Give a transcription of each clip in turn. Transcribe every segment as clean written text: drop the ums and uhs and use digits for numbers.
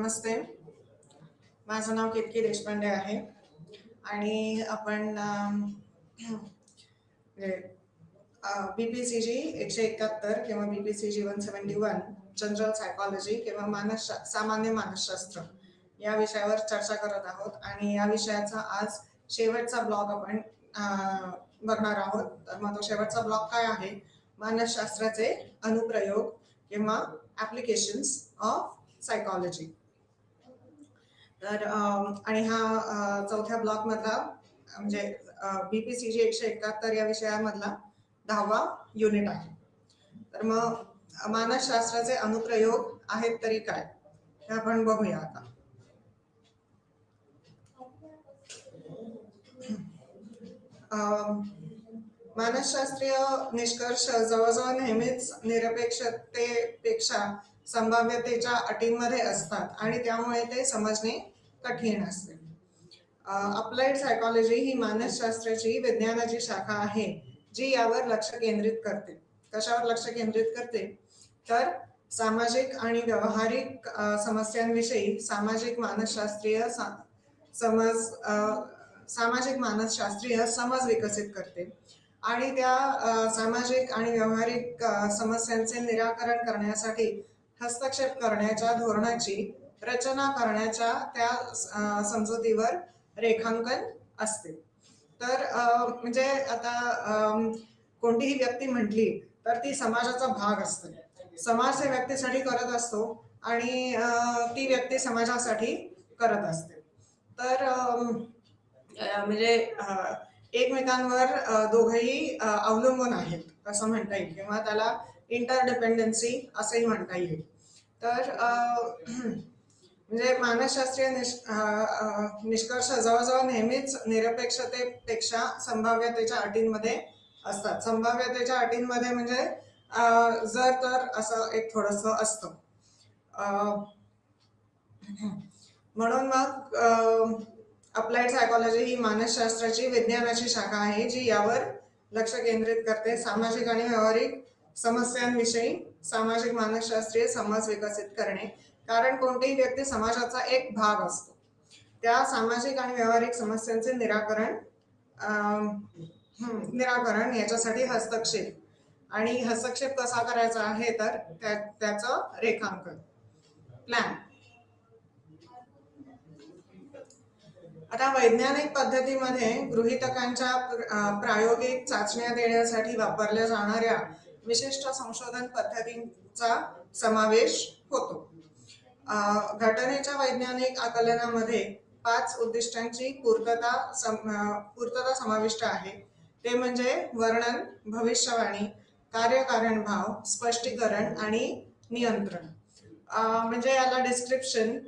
नमस्ते. माझं नाव केतकी देशपांडे आहे आणि आपण BPCG 171 किंवा BPCG 171 जनरल सायकॉलॉजी किंवा सामान्य मानसशास्त्र या विषयावर चर्चा करत आहोत आणि या विषयाचा आज शेवटचा ब्लॉग आपण बघणार आहोत. तर मग तो शेवटचा ब्लॉग काय आहे? मानसशास्त्राचे अनुप्रयोग किंवा ॲप्लिकेशन्स ऑफ सायकॉलॉजी. तर आणि हा चौथ्या ब्लॉक मधला म्हणजे BPCG 171 या विषयामधला 10वा युनिट आहे. तर मग मानसशास्त्राचे अनुप्रयोग आहेत तरी काय हे आपण बघूया आता. मानसशास्त्रीय निष्कर्ष जवळजवळ नेहमीच निरपेक्षतेपेक्षा संभाव्यतेच्या अटींमध्ये असतात आणि त्यामुळे ते समजणे कठीण असते. अप्लाइड सायकॉलॉजी ही मानसशास्त्राची विज्ञानाची शाखा आहे जी यावर लक्ष केंद्रित करते. कशावर लक्ष केंद्रित करते? तर सामाजिक आणि व्यावहारिक समस्यांविषयी सामाजिक मानसशास्त्रीय समज विकसित करते आणि त्या सामाजिक आणि व्यावहारिक समस्यांचे निराकरण करण्यासाठी हस्तक्षेप करण्याच्या धोरणाची रचना करण्याच्या त्या समजुतीवर रेखांकन असते. तर म्हणजे आता कोणतीही व्यक्ती म्हटली तर ती समाजाचा भाग असते. समाज त्या व्यक्तीसाठी करत असतो आणि ती व्यक्ती समाजासाठी करत असते. तर म्हणजे एकमेकांवर दोघेही अवलंबून आहेत असं म्हणता येईल किंवा त्याला इंटरडिपेंडन्सी असंही म्हणता येईल. तर म्हणजे मानसशास्त्रीय निष्कर्ष जवळजवळ नेहमीच निरपेक्षतेपेक्षा संभाव्यतेच्या अटींमध्ये असतात. संभाव्यतेच्या अटींमध्ये म्हणजे जर तर असं एक थोडंसं असतं. म्हणून मग अप्लाइड सायकॉलॉजी ही मानसशास्त्राची विज्ञानाची शाखा आहे जी यावर लक्ष केंद्रित करते. सामाजिक आणि व्यावहारिक समस्यांविषयी सामाजिक मानसशास्त्रीय समज विकसित करणे. कारण कोणतीही व्यक्ती समाजाचा एक भाग असतो. त्या सामाजिक आणि व्यावहारिक समस्यांचे निराकरण याच्यासाठी हस्तक्षेप आणि हस्तक्षेप कसा करायचा आहे तर त्याचं रेखांकन प्लॅन. आता वैज्ञानिक पद्धतीमध्ये गृहीतकांच्या प्रायोगिक चाचण्या देण्यासाठी वापरल्या जाणाऱ्या विशिष्ट संशोधन पद्धतींचा समावेश होतो. घटनेच्या वैज्ञानिक आकलनामध्ये 5 उद्दिष्टांची पूर्तता समाविष्ट आहे. ते म्हणजे वर्णन, भविष्यवाणी, कार्यकारण भाव, स्पष्टीकरण आणि नियंत्रण. म्हणजे याला डिस्क्रिप्शन,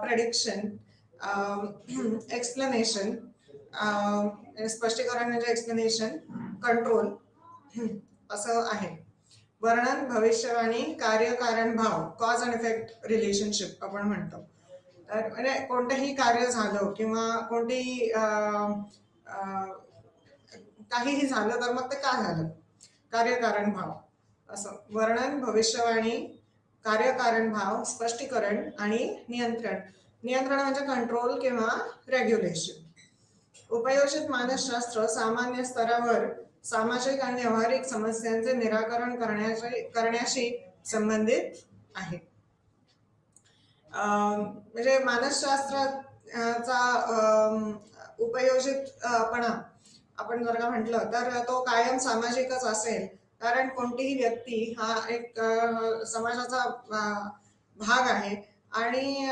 प्रेडिक्शन, एक्सप्लेनेशन, स्पष्टीकरण म्हणजे एक्सप्लेनेशन, कंट्रोल असं आहे. वर्णन, भविष्यवाणी, कार्यकारण भाव, कॉज अँड इफेक्ट रिलेशनशिप आपण म्हणतो. तर म्हणजे कोणतंही कार्य झालं किंवा कोणतेही काहीही झालं तर मग ते का झालं, कार्यकारण भाव असं. वर्णन, भविष्यवाणी, कार्यकारण भाव, स्पष्टीकरण आणि नियंत्रण. नियंत्रण म्हणजे कंट्रोल किंवा रेग्युलेशन. उपयोजित मानसशास्त्र सामान्य स्तरावर सामाजिक आणि व्यावहारिक समस्यांचे निराकरण करण्याशी संबंधित आहे. म्हणजे मानसशास्त्राचा उपयोजितपणा आपण जर का म्हटलं तर तो कायम सामाजिकच असेल. कारण कोणतीही व्यक्ती हा एक समाजाचा भाग आहे आणि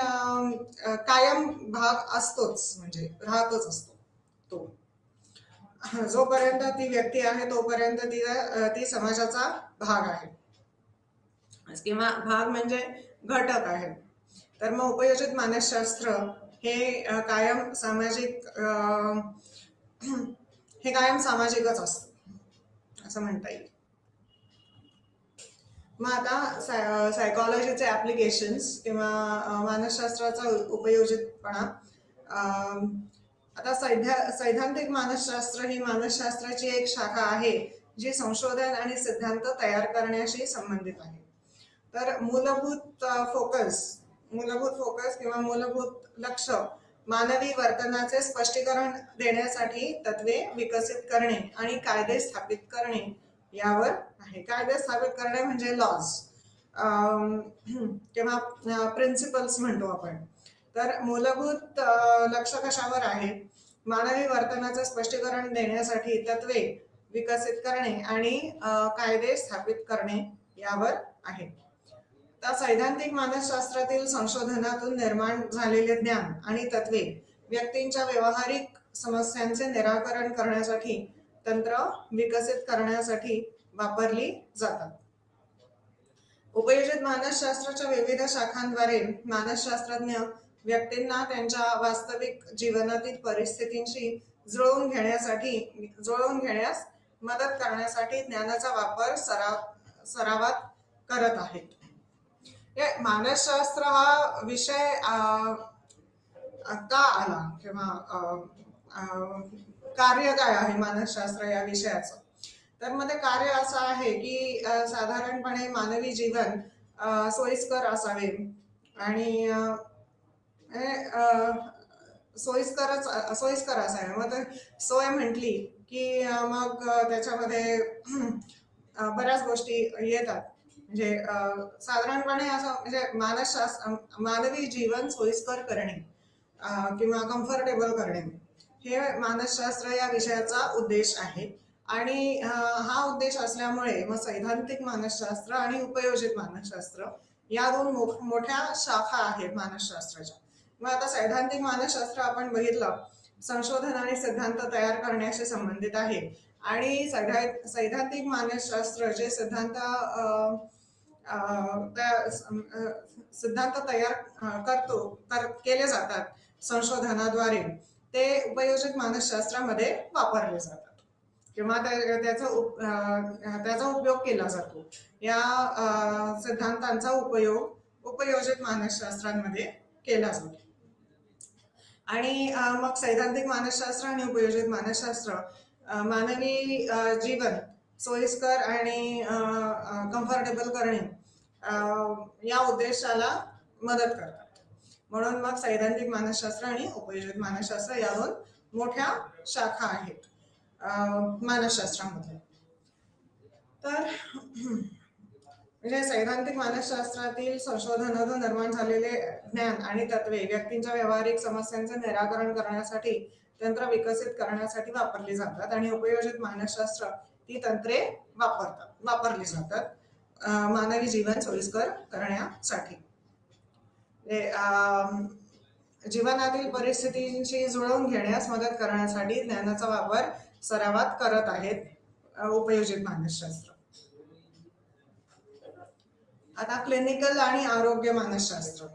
कायम भाग असतोच, म्हणजे राहतच असतो तो. जोपर्यंत ती व्यक्ती आहे तोपर्यंत ती समाजाचा भाग आहे किंवा भाग म्हणजे घटक आहे. तर मग उपयोजित मानसशास्त्र हे कायम सामाजिकच असतं असं म्हणता येईल. मग आता सायकॉलॉजीचे ॲप्लिकेशन्स किंवा मानसशास्त्राचा उपयोजितपणा. आता सैद्धांतिक मानसशास्त्र ही मानसशास्त्राची एक शाखा आहे जी संशोधन आणि सिद्धांत तयार करण्याशी संबंधित आहे. तर मूलभूत फोकस मूलभूत फोकस किंवा मूलभूत लक्ष मानवी वर्तनाचे स्पष्टीकरण देण्यासाठी तत्वे विकसित करणे आणि कायदे स्थापित करणे यावर आहे. कायदे स्थापित करणे म्हणजे लॉज किंवा प्रिन्सिपल्स म्हणतो आपण. तर मूलभूत लक्ष कशावर आहे? मानवी वर्तनाचं स्पष्टीकरण देण्यासाठी तत्वे विकसित करणे आणि कायदे स्थापित करणे यावर आहे. तर सैद्धांतिक मानसशास्त्रातील संशोधनातून निर्माण झालेले ज्ञान आणि तत्वे व्यक्तींच्या व्यवहारिक समस्यांचे निराकरण करण्यासाठी तंत्र विकसित करण्यासाठी वापरली जातात. उपयोजित मानसशास्त्राच्या विविध शाखांद्वारे मानसशास्त्रज्ञ व्यक्तींना त्यांच्या वास्तविक जीवनातील परिस्थितींशी जुळवून घेण्यास मदत करण्यासाठी ज्ञानाचा वापर सरावात करत आहेत. मानसशास्त्र हा विषय का आला किंवा कार्य काय आहे मानसशास्त्र या विषयाचं? तर मध्ये कार्य असं आहे की साधारणपणे मानवी जीवन सोयीस्कर असावे आणि सोयीस्कर असावे. मग सोय म्हटली की मग त्याच्यामध्ये बऱ्याच गोष्टी येतात. म्हणजे साधारणपणे असं म्हणजे मानवी जीवन सोयीस्कर करणे किंवा कम्फर्टेबल करणे हे मानसशास्त्र या विषयाचा उद्देश आहे. आणि हा उद्देश असल्यामुळे मग सैद्धांतिक मानसशास्त्र आणि उपयोजित मानसशास्त्र या दोन मोठ्या शाखा आहेत मानसशास्त्राच्या. मग आता सैद्धांतिक मानसशास्त्र आपण बघितलं, संशोधन आणि सिद्धांत तयार करण्याशी संबंधित आहे. आणि सैद्धांतिक मानसशास्त्र जे सिद्धांत तयार केले जातात संशोधनाद्वारे, ते उपयोजित मानसशास्त्रामध्ये वापरले जातात किंवा त्याचा उपयोग केला जातो. या सिद्धांतांचा उपयोग उपयोजित मानसशास्त्रांमध्ये केला जातो. आणि मग सैद्धांतिक मानसशास्त्र आणि उपयोजित मानसशास्त्र मानवी जीवन सोयीस्कर आणि कम्फर्टेबल करणे या उद्देशाला मदत करतात. म्हणून मग सैद्धांतिक मानसशास्त्र आणि उपयोजित मानसशास्त्र या दोन मोठ्या शाखा आहेत मानसशास्त्रामध्ये. तर म्हणजे सैद्धांतिक मानसशास्त्रातील संशोधनातून निर्माण झालेले ज्ञान आणि तत्वे व्यक्तींच्या व्यावहारिक समस्यांचे निराकरण करण्यासाठी तंत्र विकसित करण्यासाठी वापरली जातात. आणि उपयोजित मानसशास्त्र ती तंत्रे वापरली जातात मानवी जीवन सोयीस्कर करण्यासाठी. जीवनातील परिस्थितींशी जुळवून घेण्यास मदत करण्यासाठी ज्ञानाचा वापर सरावात करत आहेत उपयोजित मानसशास्त्र. आता क्लिनिकल आणि आरोग्य मानसशास्त्र.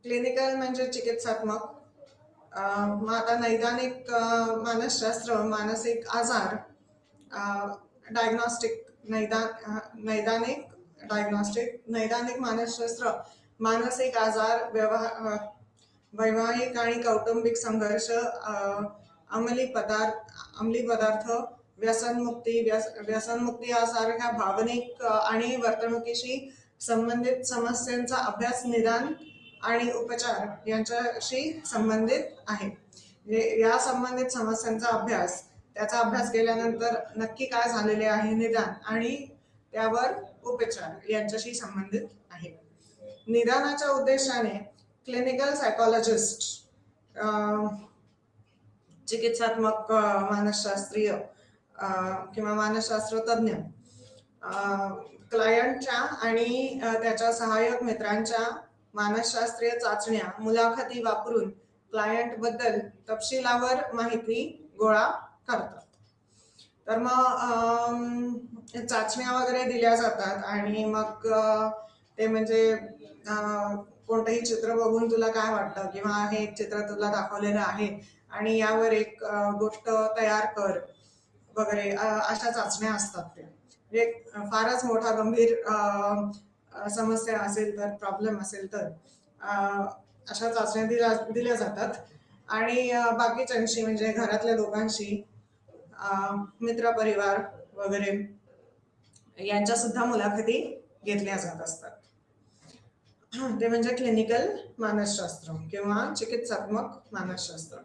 क्लिनिकल म्हणजे चिकित्सात्मक. आता नैदानिक मानसशास्त्र मानसिक आजार नैदानिक मानसशास्त्र मानसिक आजार, वैवाहिक आणि कौटुंबिक संघर्ष, अंमली पदार्थ, व्यसनमुक्ती यासारख्या भावनिक आणि वर्तणुकीशी संबंधित समस्यांचा अभ्यास, निदान आणि उपचार यांच्याशी संबंधित आहे. या संबंधित समस्यांचा अभ्यास, त्याचा अभ्यास केल्यानंतर नक्की काय झालेले आहे निदान आणि त्यावर उपचार यांच्याशी संबंधित आहे. निदानाच्या उद्देशाने क्लिनिकल सायकोलॉजिस्ट, चिकित्सात्मक मानसशास्त्रीय किंवा मानसशास्त्र तज्ञ क्लायंटच्या आणि त्याच्या सहाय्यक मित्रांच्या मानसशास्त्रीय चाचण्या, मुलाखती वापरून क्लायंट बद्दल तपशिलावर माहिती गोळा करतात. तर मग चाचण्या वगैरे दिल्या जातात आणि मग ते म्हणजे कोणतंही चित्र बघून तुला काय वाटतं किंवा हे चित्र तुला दाखवलेलं आहे आणि यावर एक गोष्ट तयार कर वगैरे, अशा चाचण्या असतात. ते म्हणजे फारच मोठा गंभीर समस्या असेल तर, प्रॉब्लेम असेल तर अशा चाचण्या दिल्या जातात. आणि बाकीच्यांशी म्हणजे घरातल्या लोकांशी, मित्रपरिवार वगैरे यांच्या सुद्धा मुलाखती घेतल्या जात असतात. ते म्हणजे क्लिनिकल मानसशास्त्र किंवा चिकित्सात्मक मानसशास्त्र.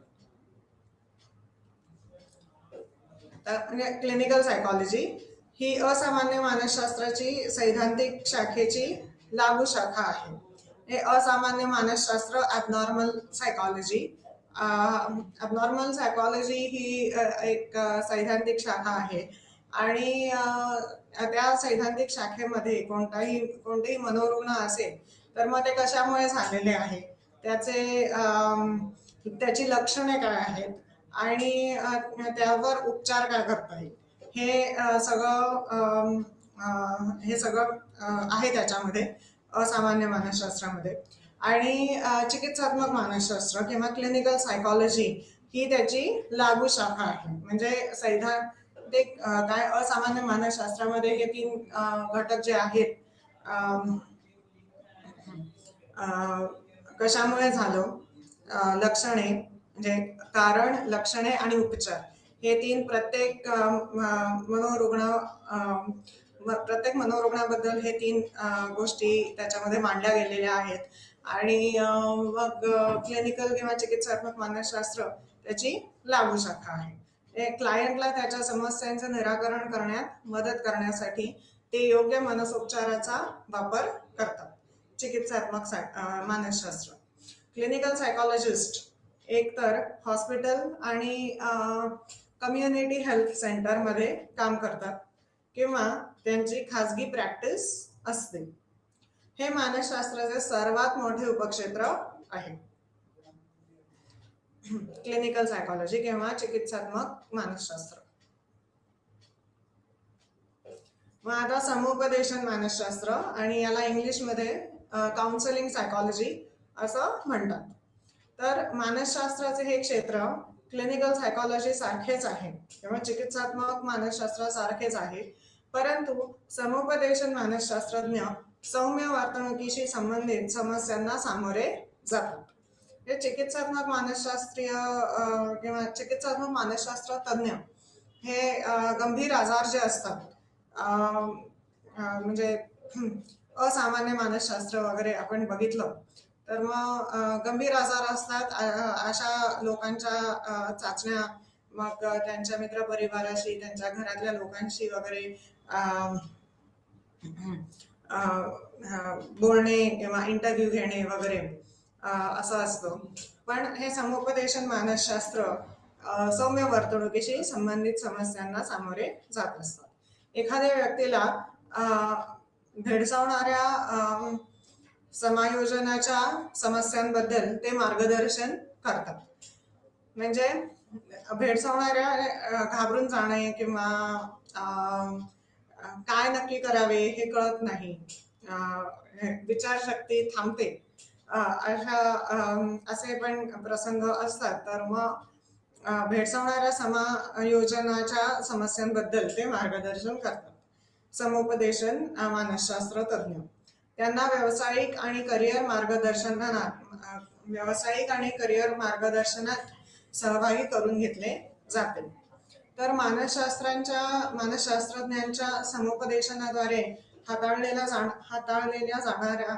म्हणजे क्लिनिकल सायकॉलॉजी ही असामान्य मानसशास्त्राची सैद्धांतिक शाखेची लागू शाखा आहे. हे असामान्य मानसशास्त्र ॲबनॉर्मल सायकॉलॉजी ही एक सैद्धांतिक शाखा आहे आणि त्या सैद्धांतिक शाखेमध्ये कोणतेही मनोरुग्ण असेल तर मग ते कशामुळे झालेले आहे, त्याची लक्षणे काय आहेत आणि त्यावर उपचार काय करता येईल, हे सगळं आहे त्याच्यामध्ये असामान्य मानसशास्त्रामध्ये. आणि चिकित्सात्मक मानसशास्त्र किंवा क्लिनिकल सायकॉलॉजी ही त्याची लागू शाखा आहे. म्हणजे सैद्धांतिक काय असामान्य मानसशास्त्रामध्ये हे 3 घटक जे आहेत, कशामुळे झालं, लक्षणे म्हणजे कारण, लक्षणे आणि उपचार, हे 3 प्रत्येक मनोरुग्णाबद्दल हे 3 गोष्टी त्याच्यामध्ये मांडल्या गेलेल्या आहेत. आणि मग क्लिनिकल किंवा चिकित्सात्मक मानसशास्त्र त्याची लागू शाखा आहे. क्लायंटला त्याच्या समस्यांचं निराकरण करण्यात मदत करण्यासाठी ते योग्य मनसोपचाराचा वापर करतात. चिकित्सात्मक मानसशास्त्र. क्लिनिकल सायकॉलॉजिस्ट एकतर हॉस्पिटल आणि कम्युनिटी हेल्थ सेंटरमध्ये काम करतात किंवा त्यांची खाजगी प्रॅक्टिस असते. हे मानसशास्त्राचे सर्वात मोठे उपक्षेत्र आहे, क्लिनिकल सायकॉलॉजी किंवा चिकित्सात्मक मानसशास्त्र. मग आता समुपदेशन मानसशास्त्र, आणि याला इंग्लिशमध्ये काउन्सिलिंग सायकॉलॉजी असं म्हणतात. तर मानसशास्त्राचे हे क्षेत्र क्लिनिकल सायकॉलॉजी सारखेच आहे किंवा चिकित्सात्मक मानसशास्त्रासारखेच आहे, परंतु समुपदेशन मानसशास्त्रज्ञ सौम्य वर्तणुकीशी संबंधित समस्यांना सामोरे जातात. हे चिकित्सात्मक मानसशास्त्रीय किंवा चिकित्सात्मक मानसशास्त्र तज्ञ हे गंभीर आजार जे असतात, म्हणजे असामान्य मानसशास्त्र वगैरे आपण बघितलं तर मग गंभीर आजार असतात, अशा लोकांच्या चाचण्या मग त्यांच्या मित्रपरिवाराशी, त्यांच्या घरातल्या लोकांशी वगैरे बोलणे किंवा इंटरव्ह्यू घेणे वगैरे असं असतं. पण हे समुपदेशन मानसशास्त्र सौम्य वर्तणुकीशी संबंधित समस्यांना सामोरे जात असतात. एखाद्या व्यक्तीला भेडसावणाऱ्या समायोजनाच्या समस्यांबद्दल ते मार्गदर्शन करतात. म्हणजे भेडसावणाऱ्या घाबरून जाणे किंवा काय नक्की करावे हे कळत नाही, विचारशक्ती थांबते, असे पण प्रसंग असतात. तर मग भेडसावणाऱ्या समायोजनाच्या समस्यांबद्दल ते मार्गदर्शन करतात. समुपदेशन मानसशास्त्र तज्ञ त्यांना व्यावसायिक आणि करिअर मार्गदर्शनात सहभागी करून घेतले जाते. तर मानसशास्त्रज्ञांच्या समुपदेशनाद्वारे हाताळलेल्या जाणाऱ्या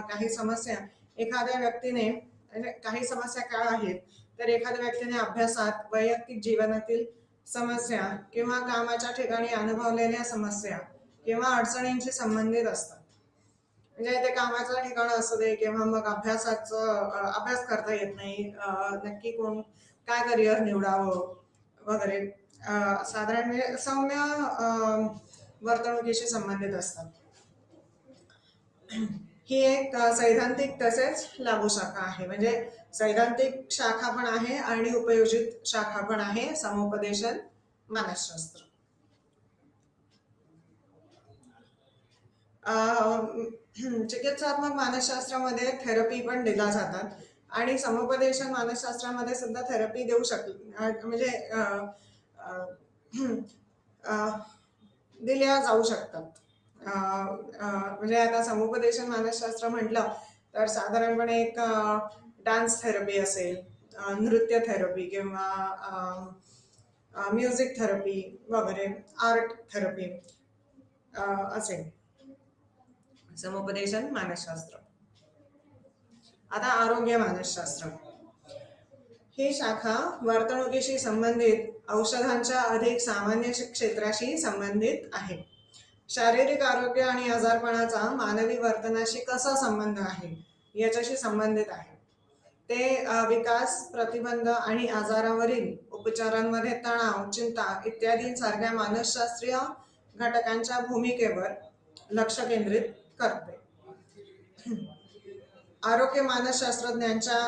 काही समस्या एखाद्या व्यक्तीने, काही समस्या काय आहेत तर एखाद्या व्यक्तीने अभ्यासात, वैयक्तिक जीवनातील समस्या किंवा कामाच्या ठिकाणी अनुभवलेल्या समस्या किंवा अडचणींशी संबंधित असतात. म्हणजे ते कामाचं ठिकाण असू दे किंवा मग अभ्यास करता येत नाही, नक्की काय करिअर निवडावं वगैरे, साधारण सौम्य वर्तणुकीशी संबंधित असतात. ही एक सैद्धांतिक तसेच लागू शाखा आहे. म्हणजे सैद्धांतिक शाखा पण आहे आणि उपयोजित शाखा पण आहे समुपदेशन मानसशास्त्र. चिकित्सात्मक मानसशास्त्रामध्ये थेरपी पण दिल्या जातात आणि समुपदेशन मानसशास्त्रामध्ये सुद्धा थेरपी देऊ म्हणजे दिल्या जाऊ शकतात. म्हणजे आता समुपदेशन मानसशास्त्र म्हटलं तर साधारणपणे एक डान्स थेरपी असेल, नृत्य थेरपी किंवा म्युझिक थेरपी वगैरे, आर्ट थेरपी असेल. समुपदेशन मानसशास्त्र. आता आरोग्य मानसशास्त्र ही शाखा वर्तणुकीशी संबंधित औषधांच्या अधिक सामान्य क्षेत्राशी संबंधित आहे. शारीरिक आरोग्य आणि आजारपणाचा मानवी वर्तनाशी कसा संबंध आहे याच्याशी संबंधित आहे. ते विकास, प्रतिबंध आणि आजारावरील उपचारांमध्ये तणाव, चिंता इत्यादींसारख्या मानसशास्त्रीय घटकांच्या भूमिकेवर लक्ष केंद्रित करते. आरोग्य मानसशास्त्रज्ञांच्या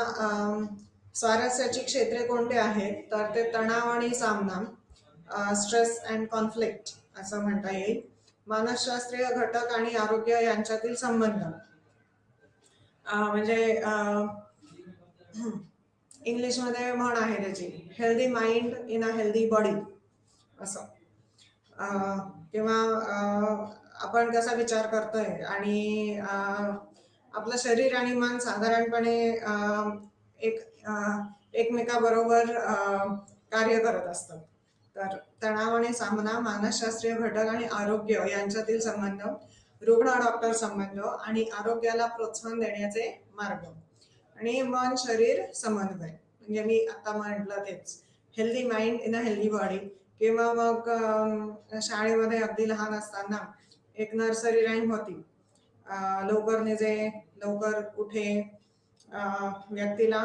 स्वारस्याची क्षेत्रे कोणती आहेत तर ते तणाव आणि सामना, स्ट्रेस अँड कॉन्फ्लिक्ट असं म्हणता येईल, मानसशास्त्रीय घटक आणि आरोग्य यांच्यातील संबंध, म्हणजे इंग्लिशमध्ये म्हण आहे त्याची, healthy mind in a healthy body असं. किंवा आपण कसा विचार करतोय आणि आपलं शरीर आणि मन साधारणपणे एकमेकाबरोबर कार्य करत असतात. तर तणाव आणि सामना, मानसशास्त्रीय घटक आणि आरोग्य यांच्यातील संबंध, रुग्ण डॉक्टर संबंध आणि आरोग्याला प्रोत्साहन देण्याचे मार्ग, आणि मन शरीर समन्वय, म्हणजे मी आता म्हटलं तेच, healthy mind in a healthy body. किंवा मग शाळेमध्ये अगदी लहान असताना एक नर्सरी राईम होती, लवकर निजे लवकर उठे, व्यक्तीला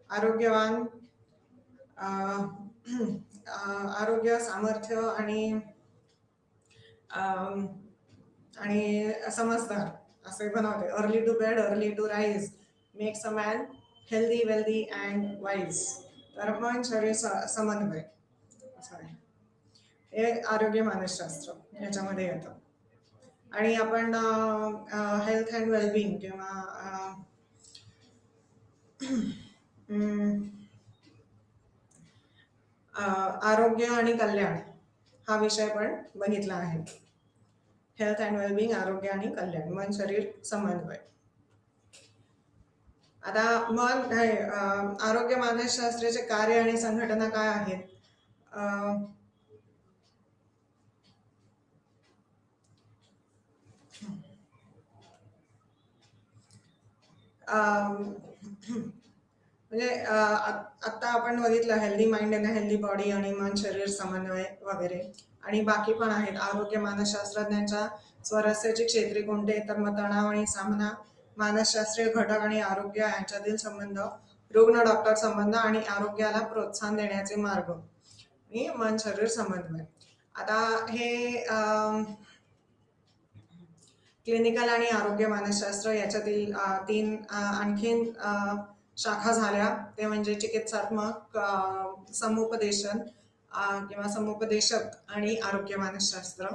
आरोग्यवान, आरोग्य, सामर्थ्य आणि समजदार असे बनवते. Early to bed, early to rise makes a man healthy, wealthy and wise. तर मन शरीर समन्वय असं आहे. हे आरोग्य मानसशास्त्र याच्यामध्ये येतं. आणि आपण हेल्थ अँड वेलबिंग किंवा आरोग्य आणि कल्याण हा विषय पण बघितला आहे. हेल्थ अँड वेलबिंग, आरोग्य आणि कल्याण, मन शरीर समन्वय. आता मन आरोग्य मानसशास्त्राचे कार्य आणि संघटना काय आहेत? म्हणजे आता आपण बघितलं healthy mind in a healthy body आणि मन शरीर समन्वय वगैरे, आणि बाकी पण आहेत. आरोग्य मानसशास्त्रज्ञांच्या स्वारस्याची क्षेत्रे कोणते तर मग तणाव आणि सामना, मानसशास्त्रीय घटक आणि आरोग्य यांच्यातील संबंध, रुग्ण डॉक्टर संबंध आणि आरोग्याला प्रोत्साहन देण्याचे मार्ग आणि मन शरीर समन्वय. आता हे क्लिनिकल आणि आरोग्य मानसशास्त्र याच्यातील तीन आणखीन शाखा झाल्या. ते म्हणजे चिकित्सात्मक, समुपदेशन किंवा समुपदेशक आणि आरोग्य मानसशास्त्र.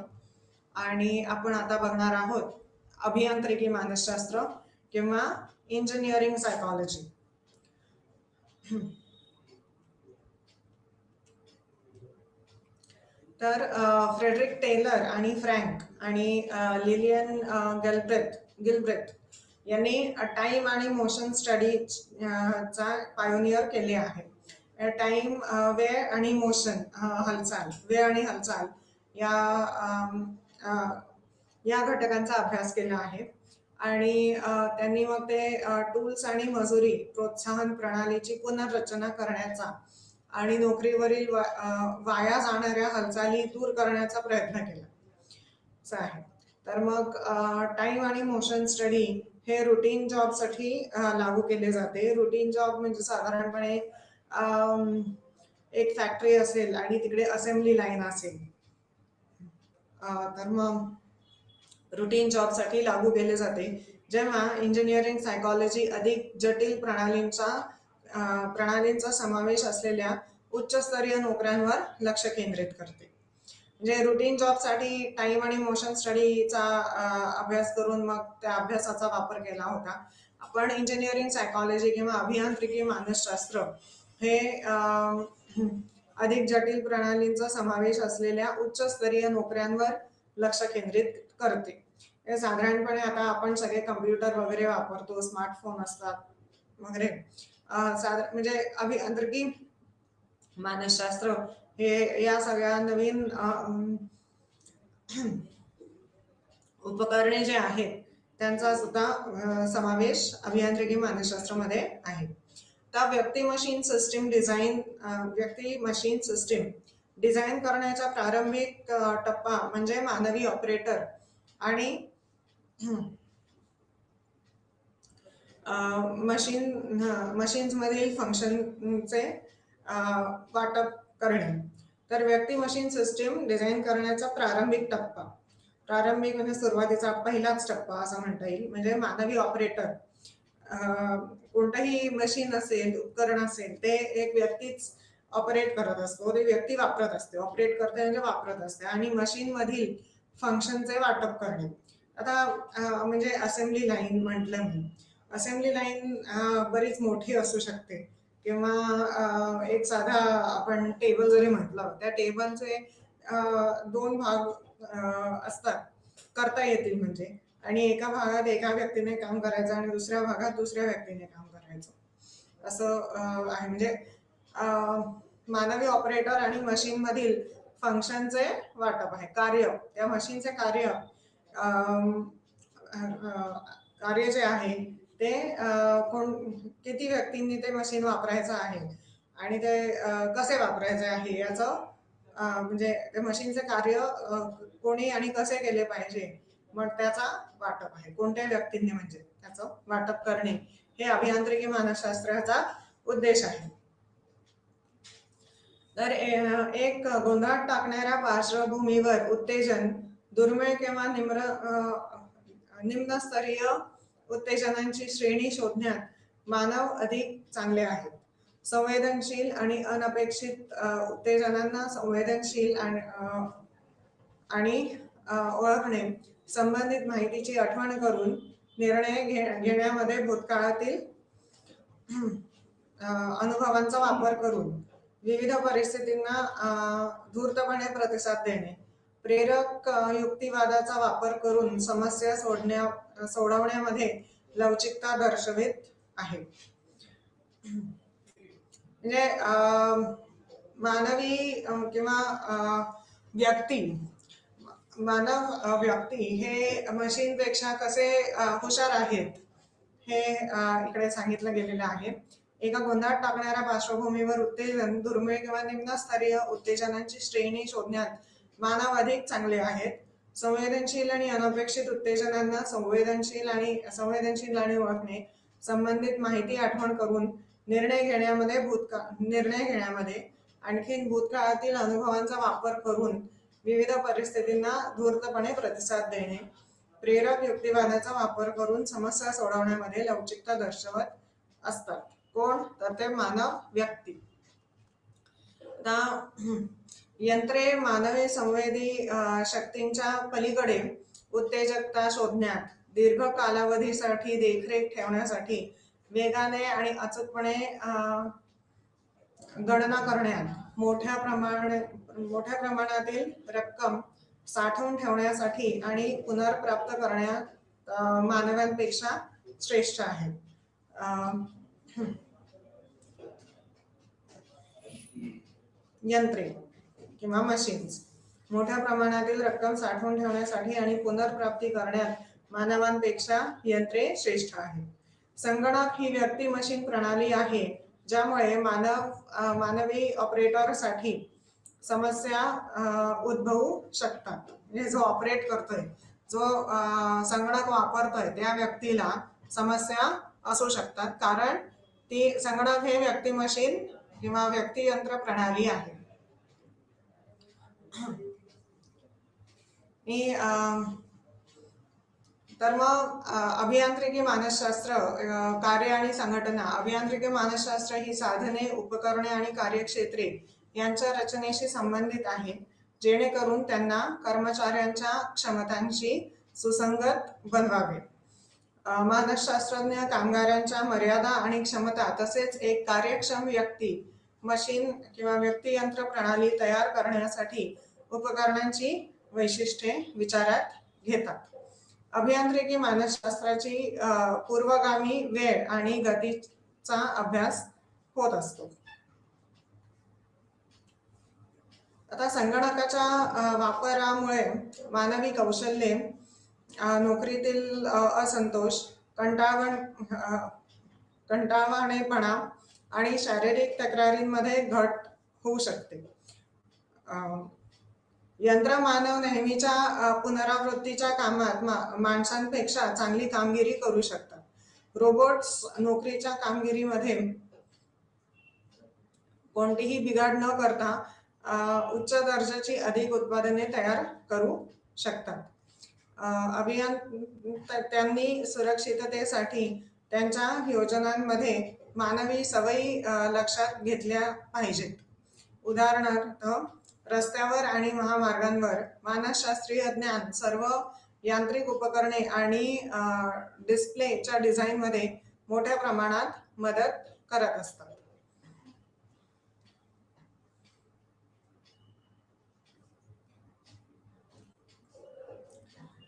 आणि आपण आता बघणार आहोत अभियांत्रिकी मानसशास्त्र किंवा इंजिनिअरिंग सायकॉलॉजी. तर फ्रेडरिक टेलर आणि फ्रँक आणि लिलियन गिलब्रेथ यांनी टाइम आणि मोशन स्टडीचा पायोनियर केले आहे. टाइम, वेळ आणि मोशन, हालचाल, वेळ आणि हालचाल या घटकांचा अभ्यास केला आहे. आणि त्यांनी मग ते टूल्स आणि मजुरी प्रोत्साहन प्रणालीची पुनर्रचना करण्याचा आणि नोकरीवरील वाया जाणाऱ्या हालचाली दूर करण्याचा प्रयत्न केला असं आहे. तर मग टाइम आणि मोशन स्टडी हे रुटीन जॉबसाठी लागू केले जाते. रुटीन जॉब म्हणजे साधारणपणे एक फॅक्टरी असेल आणि तिकडे असेंब्ली लाईन असेल, तर मग रुटीन जॉबसाठी लागू केले जाते. जेव्हा इंजिनिअरिंग सायकॉलॉजी अधिक जटिल प्रणालींचा समावेश असलेल्या उच्चस्तरीय नोकऱ्यांवर लक्ष केंद्रित करते. म्हणजे रुटीन जॉबसाठी टाइम आणि मोशन स्टडीचा अभ्यास करून मग त्या अभ्यासाचा वापर केला होता. आपण इंजिनिअरिंग सायकॉलॉजी किंवा अभियांत्रिकी मानसशास्त्र हे अधिक जटिल प्रणालींचा समावेश असलेल्या उच्चस्तरीय नोकऱ्यांवर लक्ष केंद्रित करते. हे साधारणपणे आता आपण सगळे कम्प्युटर वगैरे वापरतो, स्मार्टफोन असतात वगैरे. म्हणजे अभियांत्रिकी मानसशास्त्र हे या सगळ्या नवीन उपकरणे जे आहेत त्यांचा सुद्धा समावेश अभियांत्रिकी मानसशास्त्रामध्ये आहे. तर व्यक्ती मशीन सिस्टीम डिझाईन करण्याचा प्रारंभिक टप्पा म्हणजे मानवी ऑपरेटर आणि मशीन्स मधील फंक्शनचे वाटप करणे. तर व्यक्ती मशीन सिस्टीम डिझाईन करण्याचा प्रारंभिक म्हणजे सुरुवातीचा पहिलाच टप्पा असं म्हणता येईल, म्हणजे मानवी ऑपरेटर. कोणतंही मशीन असेल, उपकरण असेल, ते एक व्यक्तीच ऑपरेट करत असतो, ते व्यक्ती वापरत असते, ऑपरेट करते म्हणजे वापरत असते. आणि मशीन मधील फंक्शनचे वाटप करणे. आता म्हणजे असेंब्ली लाईन म्हटलं मी, असेंब्ली लाईन बरीच मोठी असू शकते, किंवा एक साधा आपण टेबल जरी म्हटलं, त्या टेबलचे 2 भाग असतात, करता येतील म्हणजे. आणि एका भागात एका व्यक्तीने काम करायचं आणि दुसऱ्या भागात दुसऱ्या व्यक्तीने काम करायचं, असं आहे. म्हणजे मानवी ऑपरेटर आणि मशीन मधील फंक्शनचे वाटप आहे. त्या मशीनचे कार्य जे आहे ते किती व्यक्तींनी ते मशीन वापरायचं आहे आणि ते कसे वापरायचे आहे याचं म्हणजे ते मशीनचे कार्य कोणी आणि कसे केले पाहिजे, मग त्याचा वाटप आहे. कोणत्या व्यक्तींनी म्हणजे त्याचं वाटप करणे, हे अभियांत्रिकी मानसशास्त्राचा उद्देश आहे. तर एक गोंधळात टाकणाऱ्या पार्श्वभूमीवर उत्तेजन, दुर्मिळ किंवा निम्नस्तरीय उत्तेजनांची श्रेणी शोधण्यात मानव अधिक चांगले आहेत. संवेदनशील आणि अनपेक्षित उत्तेजनांना संवेदनशील आणि ओळखणे, संबंधित माहितीची आठवण करून निर्णय घेण्यामध्ये भूतकाळातील अनुभवांचा वापर करून विविध परिस्थितींना धूर्तपणे प्रतिसाद देणे, प्रेरक युक्तिवादाचा वापर करून समस्या सोडवण्यामध्ये लवचिकता दर्शवित आहे. म्हणजे मानव व्यक्ती हे मशीनपेक्षा कसे हुशार आहेत हे इकडे सांगितलं गेलेलं आहे. एका गोंधळात टाकणाऱ्या पार्श्वभूमीवर उत्तेजन, दुर्मिळ किंवा निम्नस्तरीय उत्तेजनांची श्रेणी शोधण्यात मानव अधिक चांगले आहेत. संवेदनशील आणि अनपेक्षित उत्तेजनांना संवेदनशील आणि ओळखणे, संबंधित माहिती आठवण करून निर्णय घेण्यामध्ये आणखीन भूतकाळातील अनुभवांचा वापर करून विविध परिस्थितींना धूर्तपणे प्रतिसाद देणे, प्रेरक युक्तिवादाचा वापर करून समस्या सोडवण्यामध्ये लवचिकता दर्शवत असतात. कोण? तर ते मानव व्यक्ती. यंत्रे मानवी संवेदी शक्तींच्या पलीकडे उत्तेजकता शोधण्यात, दीर्घ कालावधीसाठी देखरेख ठेवण्यासाठी, वेगाने आणि अचूकपणे गणना करण्यात, मोठ्या प्रमाणातील रक्कम साठवून ठेवण्यासाठी आणि पुनर्प्राप्त करण्यात मानवांपेक्षा श्रेष्ठ आहेत. यंत्रे किंवा मशीन्स मोठ्या प्रमाणातील रक्कम साठवून ठेवण्यासाठी आणि पुनर्प्राप्ती करण्यात मानवांपेक्षा यंत्रे श्रेष्ठ आहेत. संगणक ही व्यक्ती मशीन प्रणाली आहे ज्यामुळे मानवी ऑपरेटरसाठी समस्या उद्भवू शकतात. म्हणजे जो ऑपरेट करतोय, जो संगणक वापरतोय, त्या व्यक्तीला समस्या असू शकतात, कारण ती संगणक हे व्यक्ती मशीन किंवा व्यक्ती यंत्र प्रणाली आहे. तर मग अभियांत्रिकी मानसशास्त्र कार्य आणि संघटना. अभियांत्रिकी मानसशास्त्र ही साधने, उपकरणे आणि कार्यक्षेत्रे यांच्या रचनेशी संबंधित आहे, जेणेकरून त्यांना कर्मचाऱ्यांच्या क्षमतांशी सुसंगत बनवावे. मानसशास्त्रज्ञ कामगारांच्या मर्यादा आणि क्षमता तसेच एक कार्यक्षम व्यक्ती मशीन किंवा व्यक्ती यंत्र प्रणाली तयार करण्यासाठी उपकरणांची वैशिष्ट्ये विचारात घेतात. अभियांत्रिकी मानसशास्त्राची पूर्वगामी वेळ आणि गतीचा अभ्यास होत असतो. आता संगणकाच्या वापरामुळे मानवी कौशल्ये नोकरीतील असंतोष, कंटाळवाणेपणा आणि शारीरिक तक्रारींमध्ये घट होऊ शकते. यंत्रमानव नेहमीच्या पुनरावृत्तीच्या कामात माणसांपेक्षा चांगली कामगिरी करू शकतात. रोबोट्स नोकरीच्या कामगिरीमध्ये कोणतीही बिघाड न करता उच्च दर्जाची अधिक उत्पादने तयार करू शकतात. त्यांनी सुरक्षिततेसाठी त्यांच्या योजनांमध्ये मानवी सवयी लक्षात घेतल्या पाहिजेत. उदाहरणार्थ, रस्त्यावर आणि महामार्गांवर मानसशास्त्रीय ज्ञान सर्व यांत्रिक उपकरणे आणि डिस्प्लेच्या डिझाईनमध्ये मोठ्या प्रमाणात मदत करत असतात.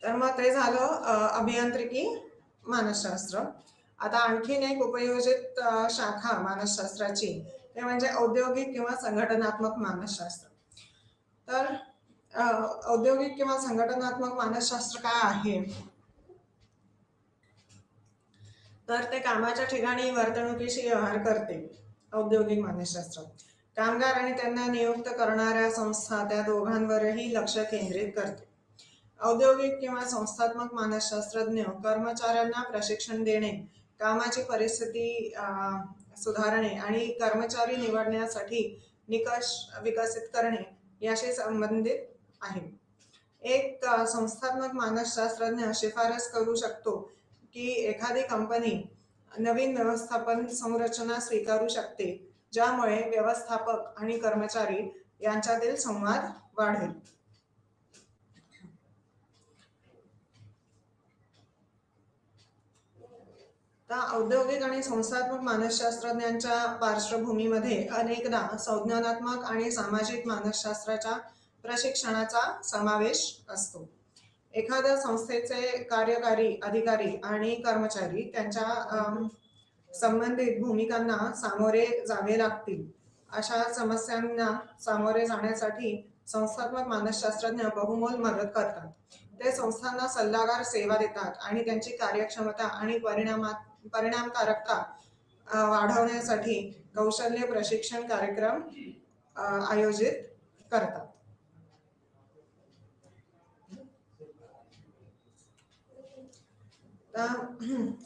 तर मग ते झालं अभियांत्रिकी मानसशास्त्र. आता आणखीन एक उपयोजित शाखा मानसशास्त्राची, ते म्हणजे औद्योगिक किंवा संघटनात्मक मानसशास्त्र. तर औद्योगिक किंवा संघटनात्मक मानसशास्त्र काय आहे? तर ते कामाच्या ठिकाणी वर्तणुकीशी व्यवहार करते. औद्योगिक मानसशास्त्र कामगार आणि त्यांना नियुक्त करणाऱ्या संस्था त्या दोघांवरही लक्ष केंद्रित करते. औद्योगिक किंवा संस्थात्मक मानसशास्त्रज्ञ कर्मचाऱ्यांना प्रशिक्षण देणे, कामाची परिस्थिती सुधारणे आणि कर्मचारी निवडण्यासाठी निकष विकसित करणे याशी संबंधित आहे. एक संस्थात्मक मानसशास्त्रज्ञ शिफारस करू शकतो की एखादी कंपनी नवीन व्यवस्थापन संरचना स्वीकारू शकते, ज्यामुळे व्यवस्थापक आणि कर्मचारी यांच्यातील संवाद वाढेल. औद्योगिक आणि संस्थात्मक मानसशास्त्रज्ञांच्या पार्श्वभूमीमध्ये अनेकदा संज्ञानात्मक आणि सामाजिक मानसशास्त्राच्या प्रशिक्षणाचा समावेश असतो. एखाद्या संस्थेचे कार्यकारी अधिकारी आणि कर्मचारी त्यांच्या संबंधित भूमिकांना सामोरे जावे लागतील. अशा समस्यांना सामोरे जाण्यासाठी संस्थात्मक मानसशास्त्रज्ञ बहुमोल मदत करतात. ते संस्थांना सल्लागार सेवा देतात आणि त्यांची कार्यक्षमता आणि परिणामकारकता वाढवण्यासाठी कौशल्य प्रशिक्षण कार्यक्रम आयोजित करतात.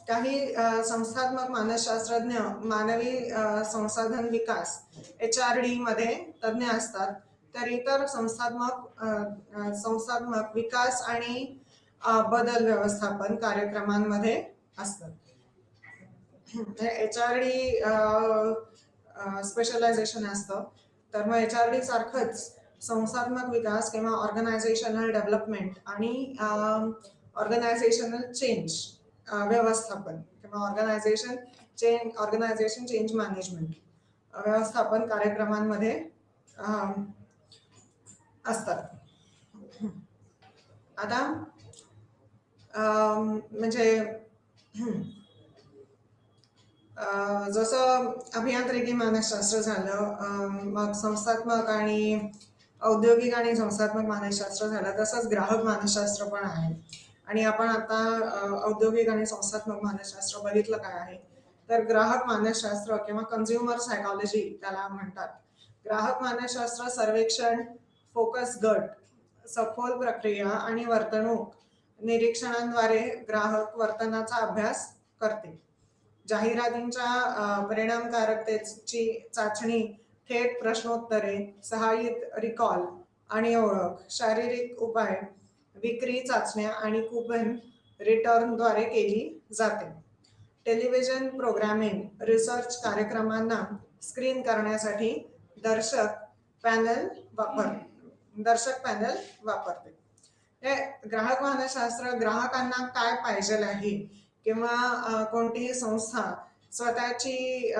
काही संस्थात्मक मानसशास्त्रज्ञ मानवी संसाधन विकास HRD मध्ये तज्ज्ञ असतात, तर इतर संस्थात्मक विकास आणि बदल व्यवस्थापन कार्यक्रमांमध्ये असतात. HRD स्पेशलायझेशन असतं. तर मग HRD सारखंच संस्थात्मक विकास किंवा ऑर्गनायझेशनल डेव्हलपमेंट आणि ऑर्गनायझेशनल चेंज व्यवस्थापन किंवा ऑर्गनायझेशन चेंज मॅनेजमेंट व्यवस्थापन कार्यक्रमांमध्ये असतात. आता म्हणजे जसं अभियांत्रिकी मानसशास्त्र झालं, मग संस्थात्मक आणि औद्योगिक आणि संस्थात्मक मानसशास्त्र झालं, तसंच ग्राहक मानसशास्त्र पण आहे. आणि आपण आता औद्योगिक आणि संस्थात्मक मानसशास्त्र बघितलं काय आहे. तर ग्राहक मानसशास्त्र किंवा कन्झ्युमर सायकॉलॉजी त्याला म्हणतात. ग्राहक मानसशास्त्र सर्वेक्षण, फोकस गट, सखोल प्रक्रिया आणि वर्तणूक निरीक्षणांद्वारे ग्राहक वर्तनाचा अभ्यास करते. जाहिरातींच्या परिणामकारकतेची चाचणी, थेट प्रश्नोत्तरे, सहाय्यित रिकॉल आणि ओळख, शारीरिक उपाय, विक्री चाचण्या आणि कूपन रिटर्नद्वारे केली जाते. टेलिव्हिजन प्रोग्रामिंग, रिसर्च कार्यक्रमांना स्क्रीन करण्यासाठी दर्शक पॅनल वापरते. हे ग्राहक मानसशास्त्र ग्राहकांना काय पाहिजे आहे किंवा कोणतीही संस्था स्वतःची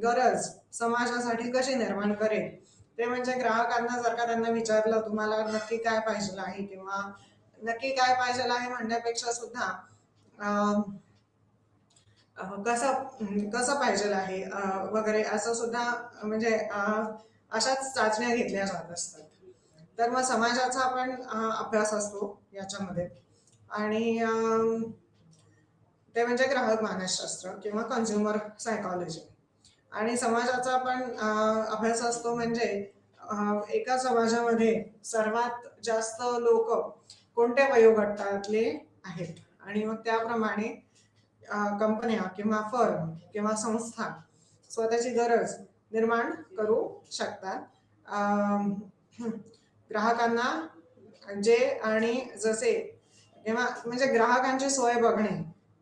गरज समाजासाठी कशी निर्माण करेल, ते म्हणजे ग्राहकांना जर का त्यांना विचारलं तुम्हाला नक्की काय पाहिजे आहे किंवा नक्की काय पाहिजे आहे म्हणण्यापेक्षा सुद्धा कसं पाहिजे आहे वगैरे असं सुद्धा म्हणजे अशाच चाचण्या घेतल्या जात असतात. तर मग समाजाचा पण अभ्यास असतो याच्यामध्ये. आणि ते म्हणजे ग्राहक मानसशास्त्र किंवा कन्झ्युमर सायकॉलॉजी. आणि समाजाचा पण अभ्यास असतो म्हणजे एका समाजामध्ये सर्वात जास्त लोक कोणत्या वयोगटातले आहेत आणि मग त्याप्रमाणे कंपन्या किंवा फर्म किंवा संस्था स्वतःची गरज निर्माण करू शकतात. ग्राहकांना जे आणि जसे किंवा म्हणजे ग्राहकांची सोय बघणे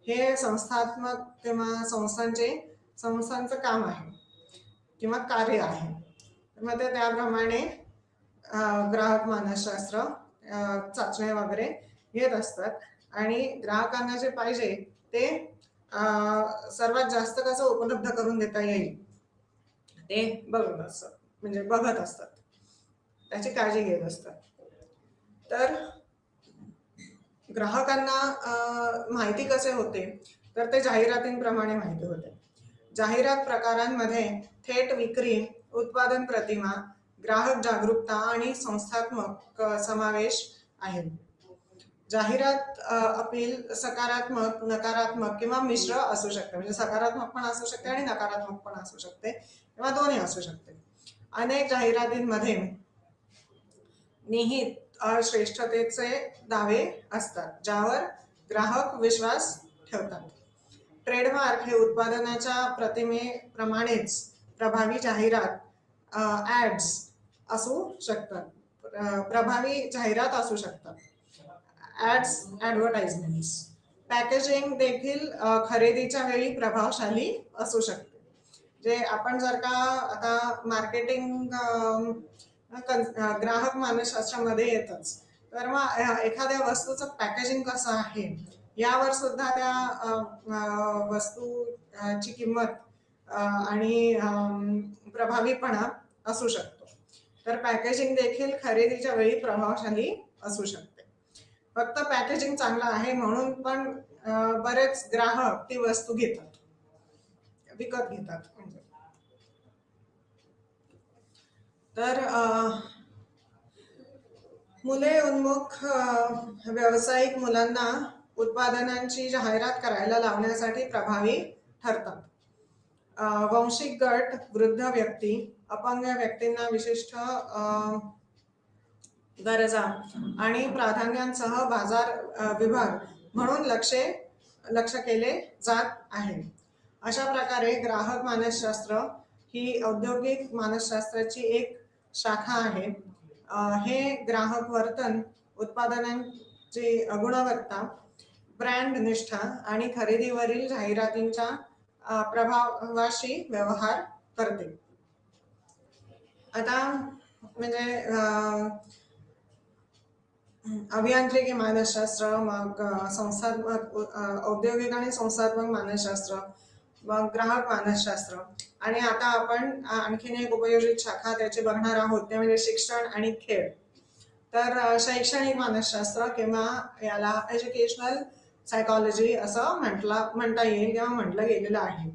हे संस्थात्मक किंवा संस्थांचं काम आहे किंवा कार्य आहे. मग ते त्याप्रमाणे ग्राहक मानसशास्त्र चाचण्या वगैरे घेत असतात आणि ग्राहकांना जे पाहिजे ते सर्वात जास्त कसं उपलब्ध करून देता येईल ते बघत असतात, त्याची काळजी घेत असतात. तर ग्राहकांना माहिती कसे होते तर ते जाहिरातींप्रमाणे माहिती होते. जाहिरात प्रकारांमध्ये थेट विक्री, उत्पादन प्रतिमा, ग्राहक जागरूकता आणि संस्थात्मक समावेश आहे. जाहिरात अपील सकारात्मक, नकारात्मक किंवा मिश्र असू शकते. म्हणजे सकारात्मक पण असू शकते आणि नकारात्मक पण असू शकते किंवा दोन्ही असू शकते. अनेक जाहिरातींमध्ये निहित श्रेष्ठतेचे दावे असतात ज्यावर ग्राहक विश्वास ठेवतात. ट्रेडमार्क हे उत्पादनाच्या प्रतिमेप्रमाणेच प्रभावी जाहिरात ऍड्स असू शकतात. प्रभावी जाहिरात असू शकतात. ऍड्स, ऍडव्हर्टाइजमेंट्स. पॅकेजिंग देखील खरेदीच्या वेळी प्रभावशाली असू शकते. जे आपण जर का आता मार्केटिंग ग्राहक मानसशास्त्रामध्ये येतच, तर मग एखाद्या वस्तूचं पॅकेजिंग कसं आहे यावर सुद्धा त्या वस्तूची किंमत आणि प्रभावीपणा असू शकतो. तर पॅकेजिंग देखील खरेदीच्या वेळी प्रभावशाली असू शकते. फक्त पॅकेजिंग चांगलं आहे म्हणून पण बरेच ग्राहक ती वस्तू विकत घेतात. तर मुले उन्मुख व्यावसायिक मुलांना उत्पादनांची जाहिरात करायला लावण्यासाठी प्रभावी ठरतात. वंशिक गट, वृद्ध व्यक्ती, अपंग व्यक्तींना विशिष्ट गरजा आणि प्राधान्यांसह बाजार विभाग म्हणून लक्ष केले जात आहे. अशा प्रकारे ग्राहक मानसशास्त्र ही औद्योगिक मानसशास्त्राची एक शाखा आहे. हे ग्राहक वर्तन, उत्पादनांची गुणवत्ता, ब्रँड निष्ठा आणि खरेदीवरील जाहिरातींच्या प्रभावाशी व्यवहार करते. आता म्हणजे अभियांत्रिकी मानसशास्त्र, मग संस्थात्मक औद्योगिक आणि संस्थात्मक मानसशास्त्र, मग ग्राहक मानसशास्त्र, आणि आता आपण आणखीन एक उपयोजित शाखा त्याची बघणार आहोत ते म्हणजे शिक्षण आणि खेळ. तर शैक्षणिक मानसशास्त्र किंवा याला एज्युकेशनल सायकॉलॉजी असं म्हणता येईल किंवा म्हटलं गेलेलं आहे.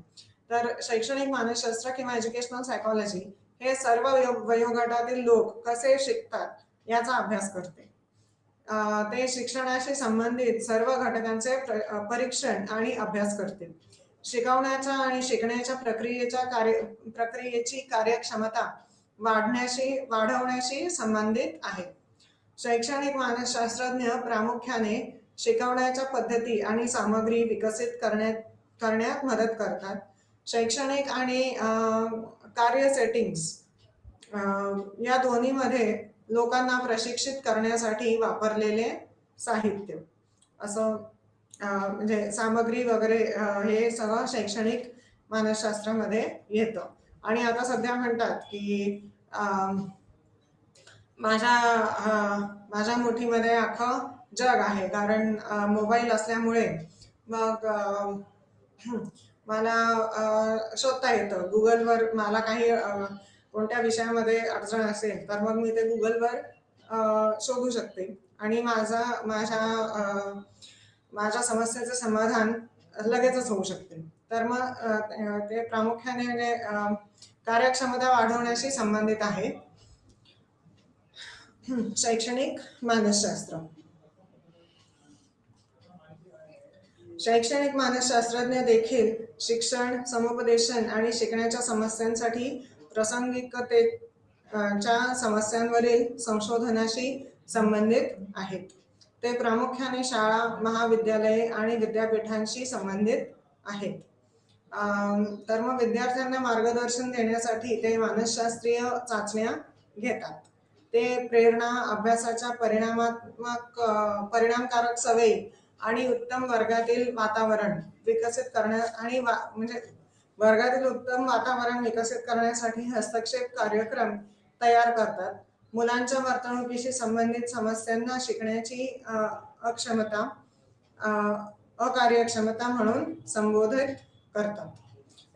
तर शैक्षणिक मानसशास्त्र किंवा एज्युकेशनल सायकॉलॉजी हे सर्व वयोगटातील लोक कसे शिकतात याचा अभ्यास करते. ते शिक्षणाशी संबंधित सर्व घटकांचे परीक्षण आणि अभ्यास करते. शिकवण्याच्या आणि शिकण्याच्या प्रक्रियेची कार्यक्षमता वाढवण्याशी संबंधित आहे. शैक्षणिक मानसशास्त्रज्ञ प्रामुख्याने शिकवण्याच्या पद्धती आणि सामग्री विकसित करण्यात मदत करतात. शैक्षणिक आणि कार्य सेटिंग्स या दोन्हीमध्ये लोकांना प्रशिक्षित करण्यासाठी वापरलेले साहित्य असं म्हणजे सामग्री वगैरे हे सगळं शैक्षणिक मानसशास्त्रामध्ये येतं. आणि आता सध्या म्हणतात की माझ्या मुठीमध्ये अख्खं जग आहे, कारण मोबाईल असल्यामुळे मग मला शोधता येतं गुगलवर. मला काही कोणत्या विषयामध्ये अडचण असेल तर मग मी ते गुगलवर शोधू शकते आणि माझ्या समस्येचं समाधान लगेचच होऊ शकते. तर मग ते प्रामुख्याने कार्यक्षमता वाढवण्याशी संबंधित आहे शैक्षणिक मानसशास्त्र. शैक्षणिक मानसशास्त्रज्ञ देखील शिक्षण, समुपदेशन आणि शिकण्याच्या समस्यांसाठी प्रासंगिकतेच्या समस्यांवरील संशोधनाशी संबंधित आहेत. ते प्रामुख्याने शाळा, महाविद्यालये आणि विद्यापीठांशी संबंधित आहेत. तर मग विद्यार्थ्यांना मार्गदर्शन देण्यासाठी ते मानसशास्त्रीय चाचण्या घेतात. ते प्रेरणा, अभ्यासाच्या परिणामकारक सवयी आणि उत्तम वर्गातील वातावरण विकसित म्हणजे वर्गातील उत्तम वातावरण विकसित करण्यासाठी हस्तक्षेप कार्यक्रम तयार करतात. मुलांच्या वर्तणुकीशी संबंधित समस्यांना शिकण्याची अकार्यक्षमता म्हणून संबोधित करतात.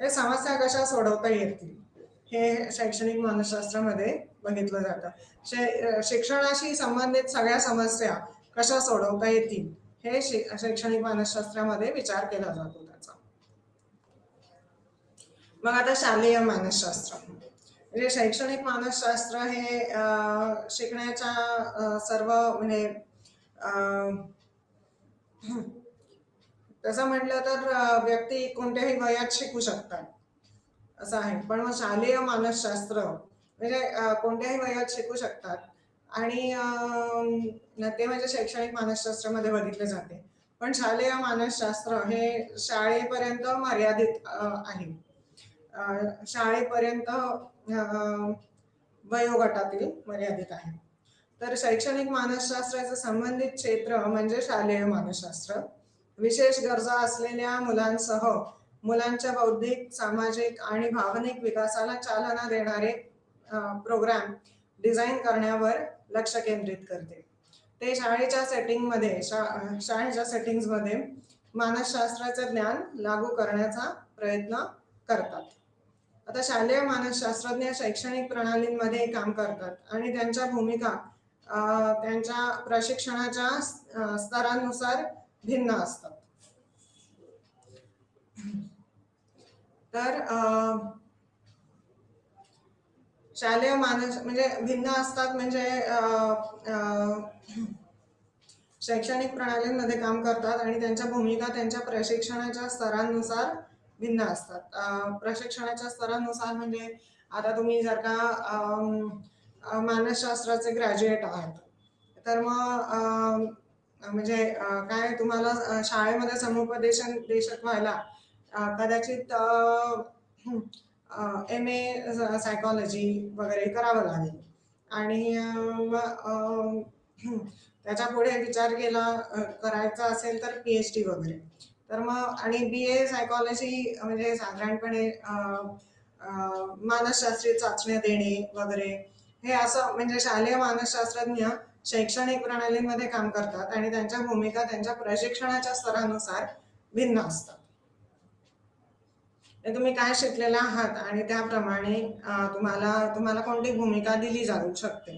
हे समस्या कशा सोडवता येतील हे शैक्षणिक मानसशास्त्रामध्ये बघितलं जातं. शिक्षणाशी संबंधित सगळ्या समस्या कशा सोडवता येतील हे शैक्षणिक मानसशास्त्रामध्ये विचार केला जातो त्याचा. मग आता शालेय मानसशास्त्र म्हणजे शैक्षणिक मानसशास्त्र हे शिकण्याच्या सर्व म्हणजे तसं म्हटलं तर व्यक्ती कोणत्याही वयात शिकू शकतात असं आहे. पण मग शालेय मानसशास्त्र म्हणजे कोणत्याही वयात शिकू शकतात आणि ते म्हणजे शैक्षणिक मानसशास्त्रामध्ये बघितले जाते. पण शालेय मानसशास्त्र हे शाळेपर्यंत मर्यादित आहे. शाळेपर्यंत वयोगटातील मर्यादित आहे. तर शैक्षणिक मानसशास्त्राचं संबंधित क्षेत्र म्हणजे शालेय मानसशास्त्र. विशेष गरजा असलेल्या मुलांसह मुलांच्या बौद्धिक, सामाजिक आणि भावनिक विकासाला चालना देणारे प्रोग्राम डिझाईन करण्यावर लक्ष केंद्रित करते. ते शाळेच्या सेटिंग्जमध्ये मानसशास्त्राचे ज्ञान लागू करण्याचा प्रयत्न करतात. आता शालेय मानसशास्त्रज्ञ शैक्षणिक प्रणालींमध्ये काम करतात आणि त्यांच्या भूमिका त्यांच्या प्रशिक्षणाच्या स्तरानुसार भिन्न असतात. तर शालेय म्हणजे भिन्न असतात म्हणजे शैक्षणिक प्रणालींमध्ये काम करतात आणि त्यांच्या भूमिका त्यांच्या प्रशिक्षणाच्या स्तरांनुसार भिन्न असतात. प्रशिक्षणाच्या स्तरानुसार म्हणजे आता तुम्ही जर का मानसशास्त्राचे ग्रॅज्युएट आहात तर मग म्हणजे काय तुम्हाला शाळेमध्ये समुपदेशन व्हायला कदाचित MA सायकॉलॉजी वगैरे करावं लागेल आणि त्याच्या पुढे विचार करायचा असेल तर PhD वगैरे. तर मग आणि BA सायकॉलॉजी म्हणजे साधारणपणे मानसशास्त्रीय चाचण्या देणे वगैरे हे असं म्हणजे शालेय मानसशास्त्रज्ञ शैक्षणिक प्रणालीमध्ये काम करतात आणि त्यांच्या भूमिका त्यांच्या प्रशिक्षणाच्या स्तरानुसार भिन्न असतात. तुम्ही काय शिकलेला आहात आणि त्याप्रमाणे तुम्हाला कोणती भूमिका दिली जाऊ शकते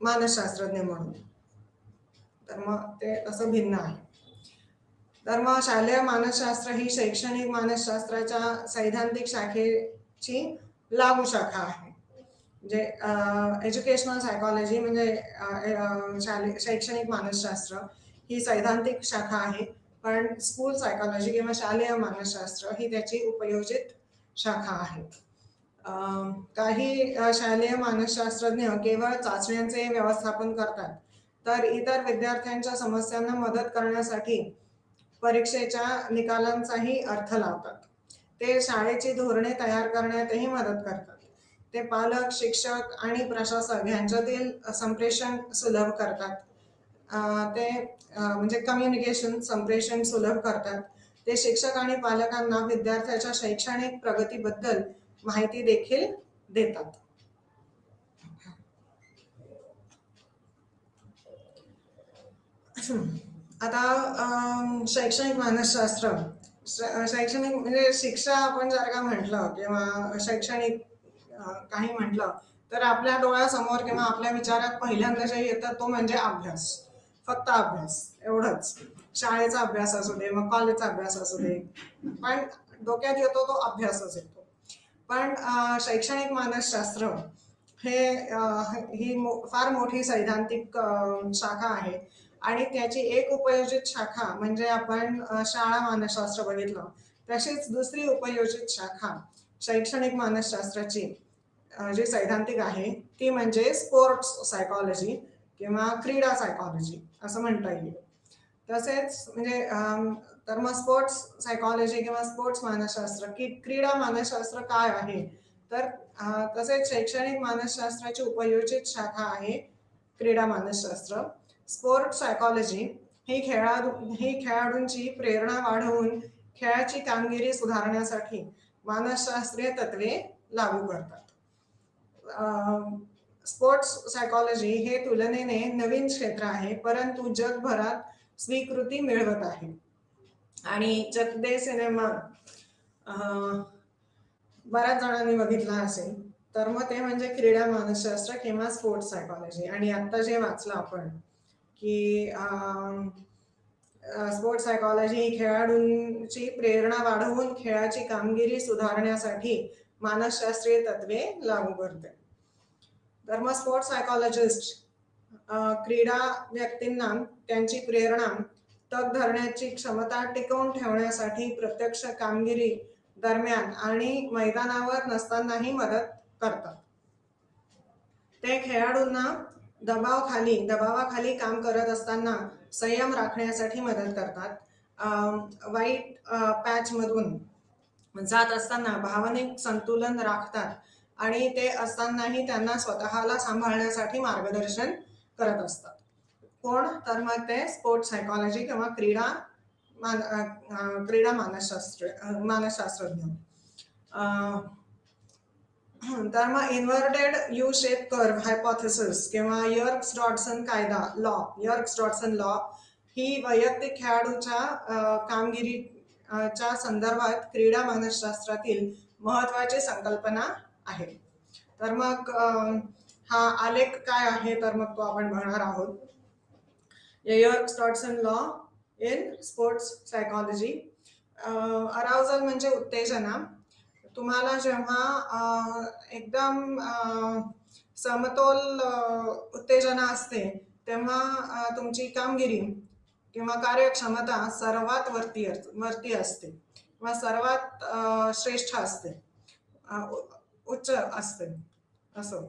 मानसशास्त्रज्ञ म्हणून. तर मग ते असं भिन्न आहे. तर मग शालेय मानसशास्त्र ही शैक्षणिक मानसशास्त्राच्या सैद्धांतिक शाखेची लागू शाखा आहे. म्हणजे एज्युकेशनल सायकॉलॉजी म्हणजे शैक्षणिक मानसशास्त्र ही सैद्धांतिक शाखा आहे. पण स्कूल सायकॉलॉजी किंवा शालेय मानसशास्त्र ही त्याची उपयोजित शाखा आहे. काही शालेय मानसशास्त्रज्ञ केवळ चाचण्यांचे व्यवस्थापन करतात तर इतर विद्यार्थ्यांच्या समस्यांना मदत करण्यासाठी परीक्षेच्या निकालांचाही अर्थ लावतात. ते शाळेची धोरणे तयार करण्यातही मदत करतात. ते पालक, शिक्षक आणि प्रशासक यांच्यातील संप्रेषण सुलभ करतात. ते म्हणजे कम्युनिकेशन संप्रेषण सुलभ करतात. ते शिक्षक आणि पालकांना विद्यार्थ्याच्या शैक्षणिक प्रगतीबद्दल माहिती देखील देतात. आता शैक्षणिक मानसशास्त्र शैक्षणिक म्हणजे शिक्षा आपण जर का म्हटलं किंवा शैक्षणिक काही म्हटलं तर आपल्या डोळ्यासमोर किंवा आपल्या विचारात पहिल्यांदा जे येतं तो म्हणजे अभ्यास, फक्त अभ्यास एवढंच. शाळेचा अभ्यास असू दे, मग कॉलेजचा अभ्यास असू दे, पण डोक्यात येतो तो अभ्यासच येतो. पण शैक्षणिक मानसशास्त्र ही फार मोठी सैद्धांतिक शाखा आहे आणि त्याची एक उपयोजित शाखा म्हणजे आपण शाळा मानसशास्त्र बघितलं, तशीच दुसरी उपयोजित शाखा शैक्षणिक मानसशास्त्राची जी सैद्धांतिक आहे ती म्हणजे स्पोर्ट्स सायकॉलॉजी किंवा क्रीडा सायकॉलॉजी असं म्हणता येईल. तसेच म्हणजे तर मग स्पोर्ट्स सायकॉलॉजी किंवा स्पोर्ट्स मानसशास्त्र की क्रीडा मानसशास्त्र काय आहे, तर तसेच शैक्षणिक मानसशास्त्राची उपयोजित शाखा आहे क्रीडा मानसशास्त्र. स्पोर्ट सायकॉलॉजी ही खेळाडूंची प्रेरणा वाढवून खेळाची कामगिरी सुधारण्यासाठी मानसशास्त्रीय तत्वे लागू करतात. स्पोर्ट्स सायकॉलॉजी हे तुलनेने नवीन क्षेत्र आहे, परंतु जगभरात स्वीकृती मिळवत आहे. आणि चक दे सिनेमा बऱ्याच जणांनी बघितला असेल, तर मग ते म्हणजे क्रीडा मानसशास्त्र किंवा स्पोर्ट्स सायकॉलॉजी. आणि आता जे वाचलं आपण की स्पोर्ट्स सायकॉलॉजी ही खेळाडूंची प्रेरणा वाढवून खेळाची कामगिरी सुधारण्यासाठी मानसशास्त्रीय तत्वे लागू करते. तर मग स्पोर्ट्स सायकॉलॉजिस्ट क्रीडा व्यक्तींना त्यांची प्रेरणा, तग धरण्याची क्षमता टिकवून ठेवण्यासाठी प्रत्यक्ष कामगिरी दरम्यान आणि मैदानावर नसतानाही मदत करतात. ते खेळाडूंना दबावाखाली काम करत असताना संयम राखण्यासाठी मदत करतात. वाईट पॅच मधून जात असताना भावनिक संतुलन राखतात आणि ते असतानाही त्यांना स्वतःला सांभाळण्यासाठी मार्गदर्शन करत असतात. कोण? तर मग ते स्पोर्ट्स सायकॉलॉजी किंवा क्रीडा मानसशास्त्रज्ञ. तर मग inverted U shape curve hypothesis किंवा यर्क्स डॉटसन लॉ ही वैयक्तिक खेळाडूच्या कामगिरीच्या संदर्भात क्रीडा मानसशास्त्रातील महत्वाची संकल्पना आहे. तर मग हा आलेख काय आहे, तर मग तो आपण बघणार आहोत. Yerkes Dodson law in sports psychology. Arousal म्हणजे उत्तेजना. तुम्हाला जेव्हा एकदम समतोल उत्तेजना असते तेव्हा तुमची कामगिरी किंवा कार्यक्षमता सर्वात वरती असते किंवा सर्वात श्रेष्ठ असते, उच्च असते असं.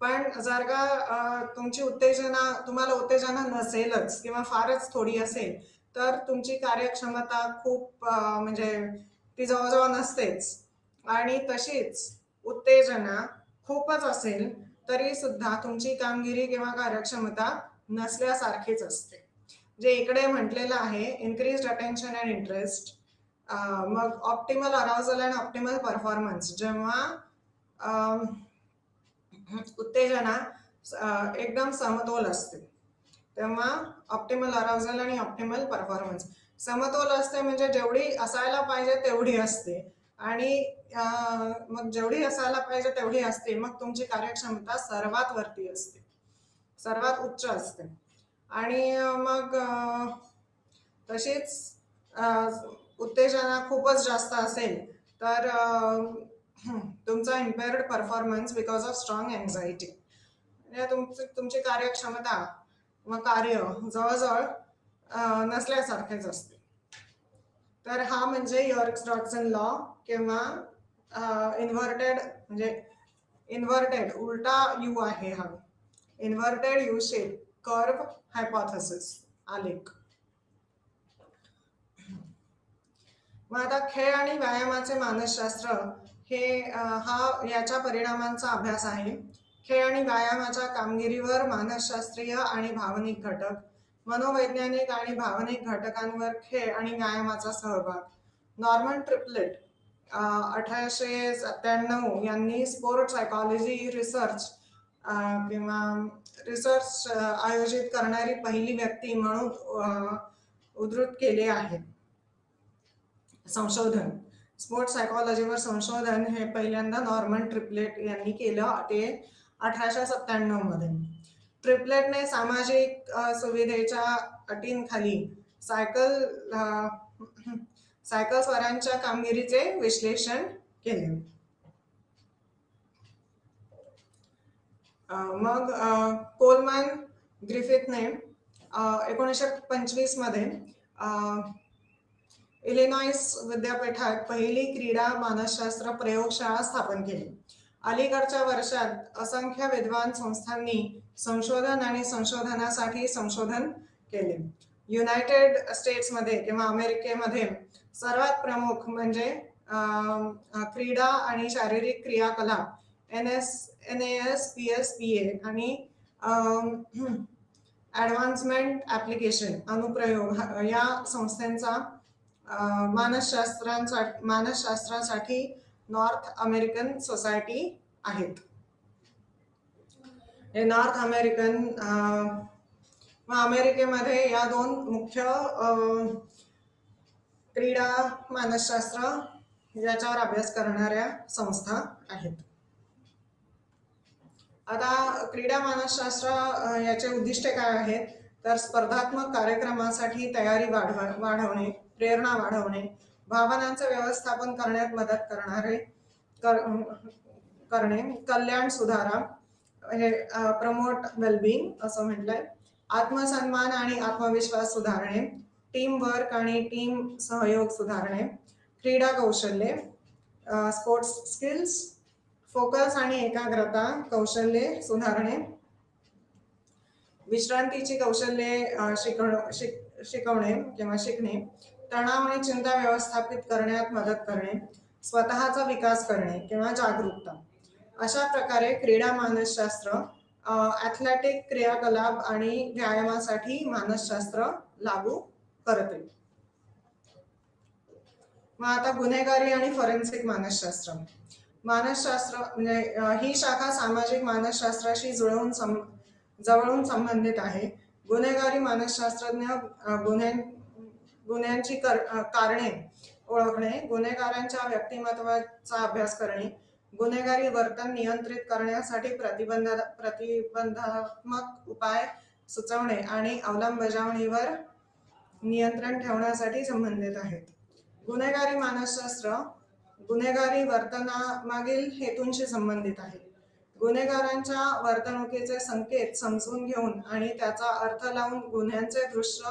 पण जर का तुम्हाला उत्तेजना नसेलच किंवा फारच थोडी असेल, तर तुमची कार्यक्षमता खूप म्हणजे ती जवळजवळ नसतेच. आणि तशीच उत्तेजना खूपच असेल तरी सुद्धा तुमची कामगिरी किंवा कार्यक्षमता नसल्यासारखीच असते. जे इकडे म्हटलेलं आहे इन्क्रीज्ड अटेन्शन अँड इंटरेस्ट. मग optimal arousal and optimal performance. जेव्हा उत्तेजना एकदम समतोल असते तेव्हा ऑप्टिमल अराउजल आणि ऑप्टिमल परफॉर्मन्स. समतोल असते म्हणजे जेवढी असायला पाहिजे तेवढी असते, आणि मग जेवढी असायला पाहिजे तेवढी असते, मग तुमची कार्यक्षमता सर्वात वरती असते, सर्वात उच्च असते. आणि मग तशीच उत्तेजना खूपच जास्त असेल तर तुमचा इम्पेअर्ड performance because of strong anxiety. म्हणजे तुमची कार्यक्षमता व कार्य जवळजवळ नसल्यासारखेच असते. तर हा म्हणजे यर्क्स डॉटसन लॉ किंवा इन्व्हर्टेड उलटा यू आहे हा, inverted U shape curve hypothesis आलेख. मग आता खेळ आणि व्यायामाचे मानसशास्त्र हे याच्या परिणामांचा अभ्यास आहे. खेळ आणि व्यायामाच्या कामगिरीवर मानसशास्त्रीय आणि भावनिक घटक, मनोवैज्ञानिक आणि भावनिक घटकांवर खेळ आणि व्यायामाचा सहभाग. नॉर्मन ट्रिपलेट 1897 यांनी स्पोर्ट सायकॉलॉजी रिसर्च आयोजित करणारी पहिली व्यक्ती म्हणून उद्धृत केले आहे. संशोधन स्पोर्ट्स सायकॉलॉजीवर संशोधन हे पहिल्यांदा नॉर्मन ट्रिपलेट यांनी केलं, ते 1897 मध्ये. ट्रिपलेटने सामाजिक सुविधेच्या अटींखाली सायकल स्वारांच्या कामगिरीचे विश्लेषण केले. मग कोलमॅन ग्रिफिथने 1925 मध्ये इलिनॉइस विद्यापीठात पहिली क्रीडा मानसशास्त्र प्रयोगशाळा स्थापन केली. अलीकडच्या वर्षात असंख्य विद्वान संस्थांनी संशोधन आणि संशोधनासाठी संशोधन केले. युनायटेड स्टेट्समध्ये किंवा अमेरिकेमध्ये सर्वात प्रमुख म्हणजे क्रीडा आणि शारीरिक क्रियाकलाप NASPSPA आणि ॲडव्हान्समेंट ॲप्लिकेशन अनुप्रयोग या संस्थांचा मानसशास्त्रासाठी नॉर्थ अमेरिकन सोसायटी आहेत. हे नॉर्थ अमेरिकन अमेरिकेमध्ये या दोन मुख्य क्रीडा मानसशास्त्र याच्यावर अभ्यास करणाऱ्या संस्था आहेत. आता क्रीडा मानसशास्त्र याचे उद्दिष्टे काय आहेत तर स्पर्धात्मक कार्यक्रमासाठी तयारी वाढवणे, प्रेरणा वाढवणे, भावनांचे व्यवस्थापन करण्यात मदत करणे, कल्याण सुधारा, हे प्रमोट वेलबिंग असं म्हटलंय, आत्मसन्मान आणि आत्मविश्वास सुधारणे, टीम वर्क आणि टीम सहयोग सुधारणे, क्रीडा कौशल्ये, स्पोर्ट्स स्किल्स, फोकस आणि एकाग्रता कौशल्ये सुधारणे, विश्रांतीची कौशल्ये शिकवणे किंवा शिकणे, तणाव आणि चिंता व्यवस्थापित करण्यात मदत करणे, स्वतःचा विकास करणे किंवा जागरूकता. अशा प्रकारे क्रीडा मानसशास्त्र ॲथलेटिक क्रियाकलाप आणि व्यायामासाठी मानसशास्त्र लागू करते. मग आता गुन्हेगारी आणि फॉरेन्सिक मानसशास्त्र. मानसशास्त्र म्हणजे ही शाखा सामाजिक मानसशास्त्राशी जवळून संबंधित आहे. गुन्हेगारी मानसशास्त्रज्ञ गुन्ह्यांची कारणे ओळखणे, गुन्हेगारांच्या व्यक्तिमत्वाचा अभ्यास करणे, गुन्हेगारी वर्तन नियंत्रित करण्यासाठी प्रतिबंधात्मक उपाय सुचवणे आणि अंमलबजावणीवर नियंत्रण ठेवण्यासाठी संबंधित आहेत. गुन्हेगारी मानसशास्त्र गुन्हेगारी वर्तनामागील हेतूंशी संबंधित आहे. गुन्हेगारांच्या वर्तणुकीचे संकेत समजून घेऊन आणि त्याचा अर्थ लावून गुन्ह्यांचे दृश्य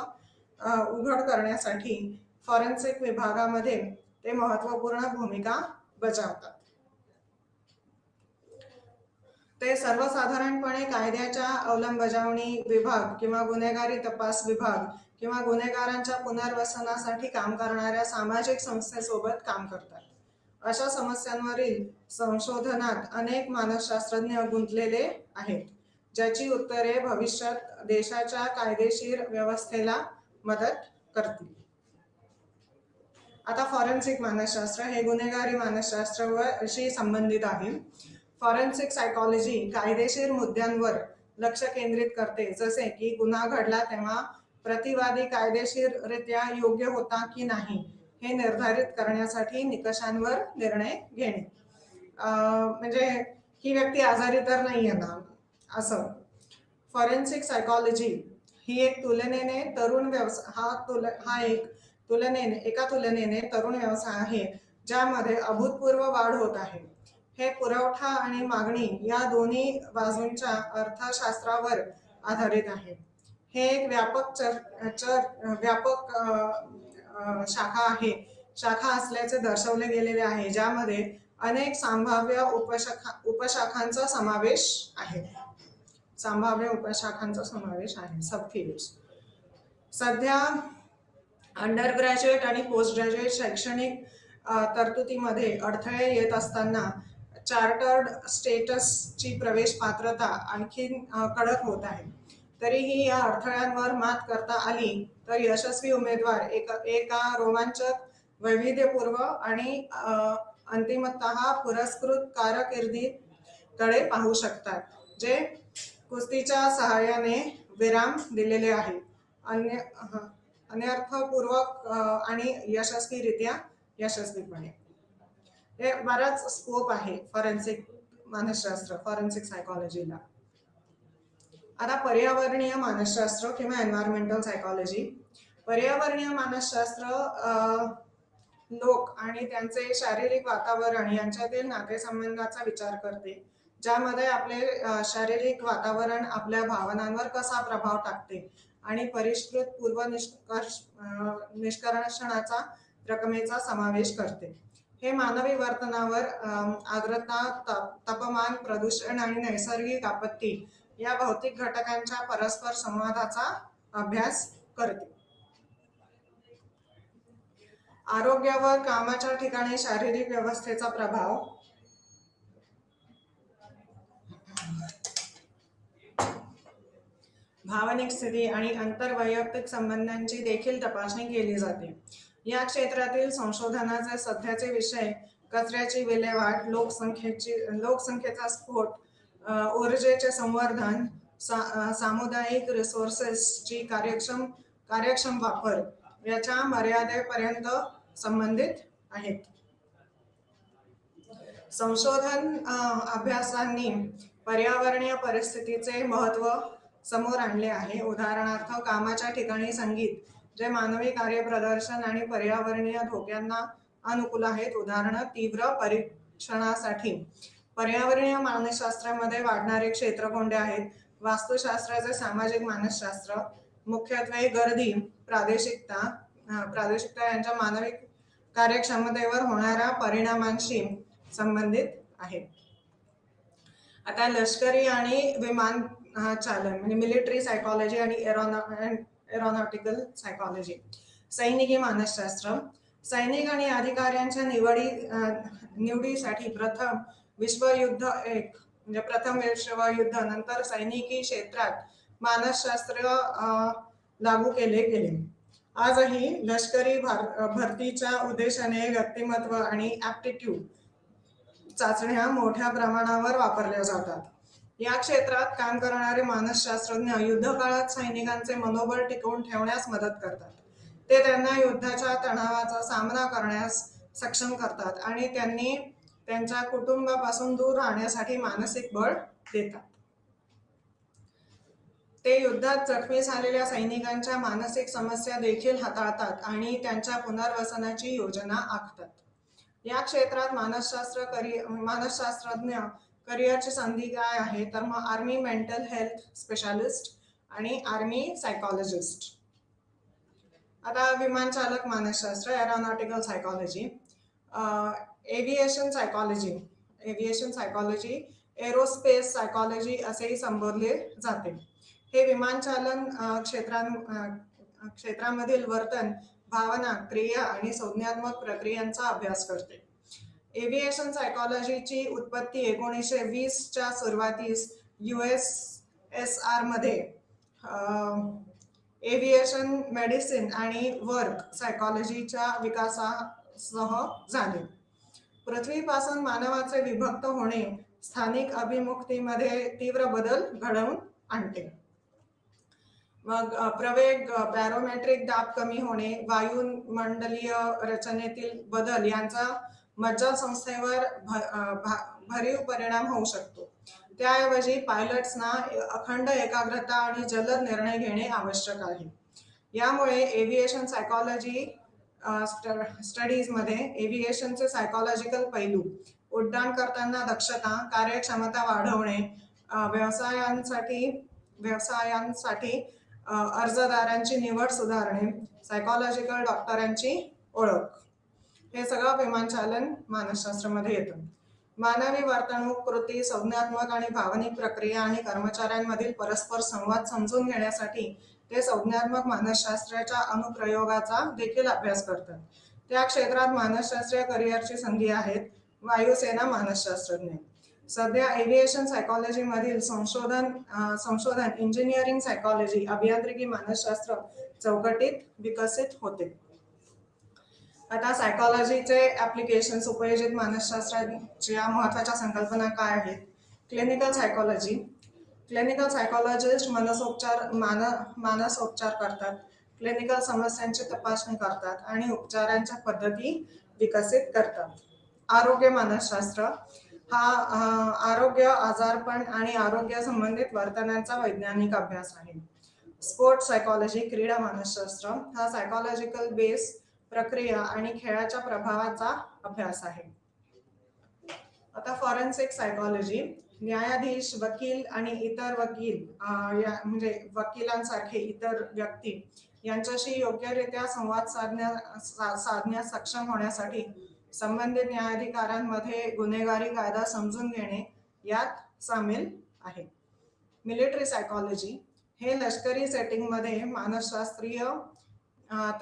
उघड करण्यासाठी फॉरेन्सिक विभागामध्ये ते महत्त्वपूर्ण भूमिका बजावतात. ते सर्वसाधारणपणे कायद्याच्या अंमलबजावणी विभाग किंवा गुन्हेगारी तपास विभाग किंवा गुन्हेगारांच्या पुनर्वसनासाठी काम करणाऱ्या सामाजिक संस्थेसोबत काम करतात. अशा समस्यांवरील संशोधनात अनेक मानसशास्त्रज्ञ गुंतलेले आहेत, ज्याची उत्तरे भविष्यात देशाच्या कायदेशीर व्यवस्थेला मदत करतील. आता फॉरेन्सिक मानसशास्त्र हे गुन्हेगारी मानसशास्त्राशी संबंधित आहे. फॉरेन्सिक सायकॉलॉजी कायदेशीर मुद्द्यांवर लक्ष केंद्रित करते, जसे की गुन्हा घडला तेव्हा प्रतिवादी कायदेशीररित्या योग्य होता की नाही हे निर्धारित करण्यासाठी निकषांवर निर्णय घेणे. म्हणजे ही व्यक्ती आजारी तर नाही आहे ना असं. फॉरेन्सिक सायकॉलॉजी ही एक तुलनेने तरुण व्यवसाय एका तुलनेने तरुण व्यवसाय आहे, ज्यामध्ये अभूतपूर्व वाढ होत आहे. हे पुरवठा आणि मागणी या दोन्ही बाजूंच्या अर्थशास्त्रावर आधारित आहे. हे एक व्यापक शाखा असल्याचे दर्शवले गेलेले आहे, ज्यामध्ये अनेक संभाव्य उपशाखांचा समावेश आहे. सबफिल्ड्स. सध्या अंडर ग्रॅज्युएट आणि पोस्ट ग्रॅज्युएट शैक्षणिक तरतुदीमध्ये अडथळे येत असताना चार्टर्ड स्टेटसची प्रवेश पात्रता आणखी कडक होत आहे. तरीही या अडथळ्यांवर मात करता आली तर यशस्वी उमेदवार एका रोमांचक, वैविध्यपूर्ण आणि अंतिमतः पुरस्कृत कारकिर्दीकडे पाहू शकतात, जे कुस्तीच्या सहाय्याने विराम दिलेले आहे, अनर्थपूर्वक आणि यशस्वीपणे. हे बराच स्कोप आहे फॉरेन्सिक मानसशास्त्र, फॉरेन्सिक सायकॉलॉजीला. आता पर्यावरणीय मानसशास्त्र किंवा एन्व्हायरमेंटल सायकॉलॉजी. पर्यावरणीय मानसशास्त्र लोक आणि त्यांचे शारीरिक वातावरण यांच्यातील नातेसंबंधाचा विचार करते, ज्यामध्ये आपले शारीरिक वातावरण आपल्या भावनांवर कसा प्रभाव टाकते आणि परिष्कृत पूर्व निष्कर्षणाचा रकमेचा समावेश करते. हे मानवी वर्तनावर आर्द्रता, तापमान, प्रदूषण आणि नैसर्गिक आपत्ती या भौतिक घटकांच्या परस्पर संवादाचा अभ्यास करते. आरोग्यावर कामाच्या ठिकाणी शारीरिक व्यवस्थेचा प्रभाव. भावनिक स्थिती आणि आंतरवैयक्तिक संबंधांची देखील तपासणी केली जाते. या क्षेत्रातील संशोधनाचे सध्याचे विषय कचऱ्याची विल्हेवाट, लोकसंख्येचा स्फोट, ऊर्जेचे संवर्धन, सामुदायिक रिसोर्सेसची कार्यक्षम वापर याच्या मर्यादेपर्यंत संबंधित आहेत. संशोधन अभ्यासांनी पर्यावरणीय परिस्थितीचे महत्त्व समोर आणले आहे. उदाहरणार्थ, कामाच्या ठिकाणी संगीत, जे मानवी कार्यप्रदर्शन आणि पर्यावरणीय धोक्यांना अनुकूल आहेत. उदाहरण, तीव्र परीक्षणासाठी. पर्यावरणीय मानसशास्त्रामध्ये वाढणारे क्षेत्र कोणते आहेत? वास्तुशास्त्राचे सामाजिक मानसशास्त्र, मुख्यत्वे गर्दी, प्रादेशिकता यांच्या मानवी कार्यक्षमतेवर होणाऱ्या परिणामांशी संबंधित आहे. आता लष्करी आणि विमान चालन म्हणजे मिलिटरी सायकॉलॉजी आणि एरोनॉटिकल सायकॉलॉजी. सैनिकी मानसशास्त्र. सैनिक आणि अधिकाऱ्यांच्या निवडीसाठी प्रथम विश्वयुद्ध म्हणजे प्रथम विश्वयुद्ध नंतर सैनिकी क्षेत्रात मानसशास्त्र लागू केले गेले. आजही लष्करी भरतीच्या उद्देशाने व्यक्तिमत्व आणि ऍप्टिट्यूड चाचण्या मोठ्या प्रमाणावर वापरल्या जातात. या क्षेत्रात काम करणारे मानसशास्त्रज्ञ युद्धकाळात सैनिकांचे मनोबल टिकवून ठेवण्यास मदत करतात. ते त्यांना युद्धाच्या तणावाचा सामना करण्यास सक्षम करतात आणि त्यांनी त्यांच्या कुटुंबापासून दूर राहण्यासाठी मानसिक बळ देतात. ते युद्धात जखमी झालेल्या सैनिकांच्या मानसिक समस्या देखील हाताळतात आणि त्यांच्या पुनर्वसनाची योजना आखतात. या क्षेत्रात मानसशास्त्रज्ञ करिअरची संधी काय आहे तर मग आर्मी मेंटल हेल्थ स्पेशालिस्ट आणि आर्मी सायकॉलॉजिस्ट. आता विमानचालक मानसशास्त्र, aeronautical psychology. Aviation psychology, aerospace psychology असेही संबोधले जाते. हे विमानचालन क्षेत्रामधील वर्तन, भावना, क्रिया आणि संज्ञात्मक प्रक्रियांचा अभ्यास करते. एव्हिएशन सायकॉलॉजीची उत्पत्ती 1920च्या सुरुवातीस USSR मध्ये एव्हिएशन मेडिसिन आणि वर्क सायकॉलॉजीच्या विकासासह झाले. पृथ्वीपासून मानवाचे विभक्त होणे स्थानिक अभिमुखतेमध्ये तीव्र बदल घडवून आणते. मग प्रवेग, बॅरोमेट्रिक दाब कमी होणे, वायुमंडलीय रचनेतील बदल यांचा मज्जासंस्थेवर भरीव परिणाम होऊ शकतो. त्याऐवजी पायलट्सना अखंड एकाग्रता आणि जलद निर्णय घेणे आवश्यक आहे. यामुळे एव्हिएशन सायकॉलॉजी स्टडीजमध्ये एव्हिएशनचे सायकॉलॉजिकल पैलू, उड्डाण करताना दक्षता, कार्यक्षमता वाढवणे, व्यवसायांसाठी अर्जदारांची निवड सुधारणे, सायकॉलॉजिकल डॉक्टरांची ओळख, हे सगळं विमानचालन मानसशास्त्रामध्ये येतं. मानवी वर्तणूक, कृती, संज्ञात्मक आणि भावनिक प्रक्रिया आणि कर्मचाऱ्यांमधील परस्पर संवाद समजून घेण्यासाठी ते संज्ञात्मक मानसशास्त्राच्या अनुप्रयोगाचा देखील अभ्यास करतात. त्या क्षेत्रात मानसशास्त्रीय करिअरची संधी आहेत. वायुसेना मानसशास्त्रज्ञ. सध्या एव्हिएशन सायकॉलॉजी मधील संशोधन इंजिनिअरिंग सायकॉलॉजी, अभियांत्रिकी मानसशास्त्र चौकटीत विकसित होते. आता सायकॉलॉजीचे ऍप्लिकेशन्स, उपयोजित मानसशास्त्राच्या महत्वाच्या संकल्पना काय आहेत? Clinical psychology. क्लिनिकल सायकॉलॉजिस्ट मानसोपचार करतात, क्लिनिकल समस्यांची तपासणी करतात आणि उपचारांच्या पद्धती विकसित करतात. आरोग्य मानसशास्त्र हा आरोग्य, आजारपण आणि आरोग्य संबंधित वर्तनांचा वैज्ञानिक अभ्यास आहे. स्पोर्ट्स सायकॉलॉजी, क्रीडा मानसशास्त्र हा सायकॉलॉजिकल बेस, प्रक्रिया आणि खेळाच्या प्रभावाचा अभ्यास आहे. आता फॉरेन्सिक सायकॉलॉजी न्यायाधीश, वकील आणि इतर वकील म्हणजे वकिलांसारखे इतर व्यक्ती यांच्याशी योग्यरित्या संवाद साधण्यास सक्षम होण्यासाठी संबंधित न्यायाधिकाऱ्यांमध्ये गुन्हेगारी कायदा समजून घेणे यात सामील आहे. मिलिटरी सायकॉलॉजी हे लष्करी सेटिंगमध्ये मानसशास्त्रीय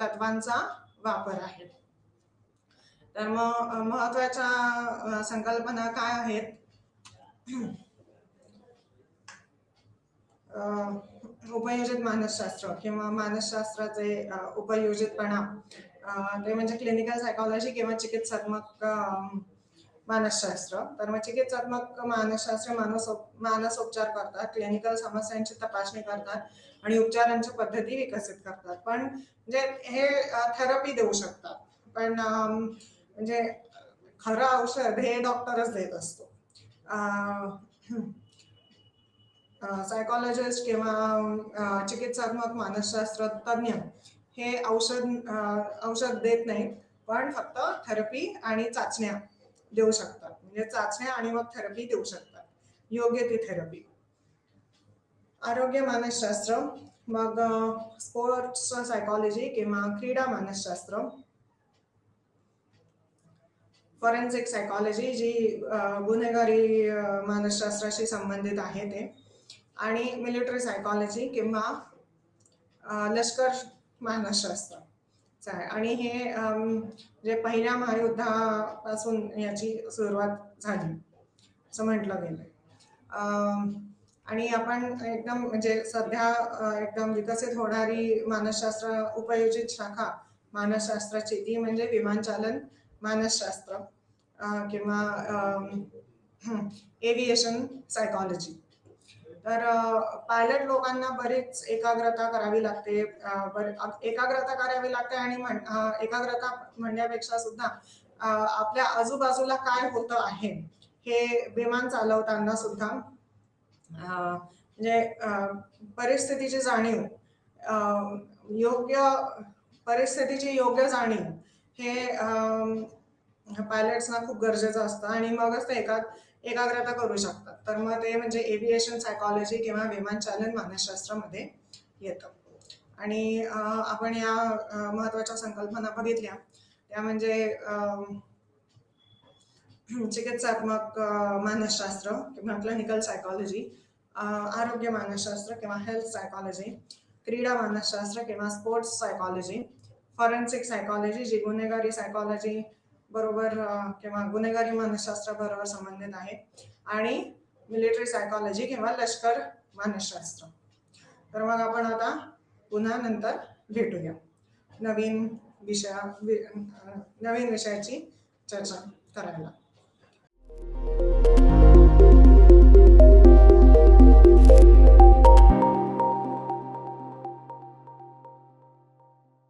तत्वांचा वापर आहे. तर मग महत्वाच्या संकल्पना काय आहेत? उपयोजित मानसशास्त्र किंवा मानसशास्त्राचे उपयोजितपणा ते म्हणजे क्लिनिकल सायकॉलॉजी किंवा चिकित्सात्मक मानसशास्त्र. तर मग चिकित्सात्मक मानसशास्त्र मानसोपचार करतात, क्लिनिकल समस्यांची तपासणी करतात आणि उपचारांच्या पद्धती विकसित करतात. पण म्हणजे हे थेरपी देऊ शकतात, पण म्हणजे खरं औषध हे डॉक्टरच देत असतो. सायकॉलॉजिस्ट किंवा चिकित्सात्मक मानसशास्त्र तज्ञ हे औषध देत नाहीत, पण फक्त थेरपी आणि चाचण्या देऊ शकतात. म्हणजे चाचण्या आणि मग थेरपी देऊ शकतात, योग्य ती थेरपी. आरोग्य मानसशास्त्र, मग स्पोर्ट्स सायकॉलॉजी किंवा क्रीडा मानसशास्त्र, फॉरेन्सिक सायकॉलॉजी जी गुन्हेगारी मानसशास्त्राशी संबंधित आहे ते, आणि मिलिटरी सायकॉलॉजी किंवा लष्कर मानसशास्त्र आणि हे जे पहिल्या महायुद्धापासून याची सुरुवात झाली असं म्हटलं गेलं. आणि आपण एकदम म्हणजे सध्या एकदम विकसित होणारी मानसशास्त्र उपयोजित शाखा मानसशास्त्राची ती म्हणजे विमानचालन मानसशास्त्र किंवा एव्हिएशन सायकॉलॉजी. तर पायलट लोकांना बरीच एकाग्रता करावी लागते, आणि एकाग्रता म्हणण्यापेक्षा सुद्धा आपल्या आजूबाजूला काय होतं आहे हे विमान चालवताना सुद्धा म्हणजे परिस्थितीची जाणीव, परिस्थितीची योग्य जाणीव हे पायलट्सना खूप गरजेचं असतं आणि मगच ते एकाग्रता करू शकतात. तर मग ते म्हणजे एव्हिएशन सायकॉलॉजी किंवा विमानचालन मानसशास्त्रामध्ये येतं. आणि आपण या महत्वाच्या संकल्पना बघितल्या त्या म्हणजे चिकित्सात्मक मानसशास्त्र किंवा क्लिनिकल सायकॉलॉजी, आरोग्य मानसशास्त्र किंवा हेल्थ सायकॉलॉजी, क्रीडा मानसशास्त्र किंवा स्पोर्ट्स सायकॉलॉजी, फॉरेन्सिक सायकॉलॉजी जी गुन्हेगारी सायकॉलॉजी बरोबर किंवा गुन्हेगारी मानसशास्त्राबरोबर संबंधित आहे, आणि मिलिटरी सायकॉलॉजी किंवा लष्कर मानसशास्त्र. तर मग आपण आता पुन्हा नंतर भेटूया नवीन विषयाची चर्चा करायला.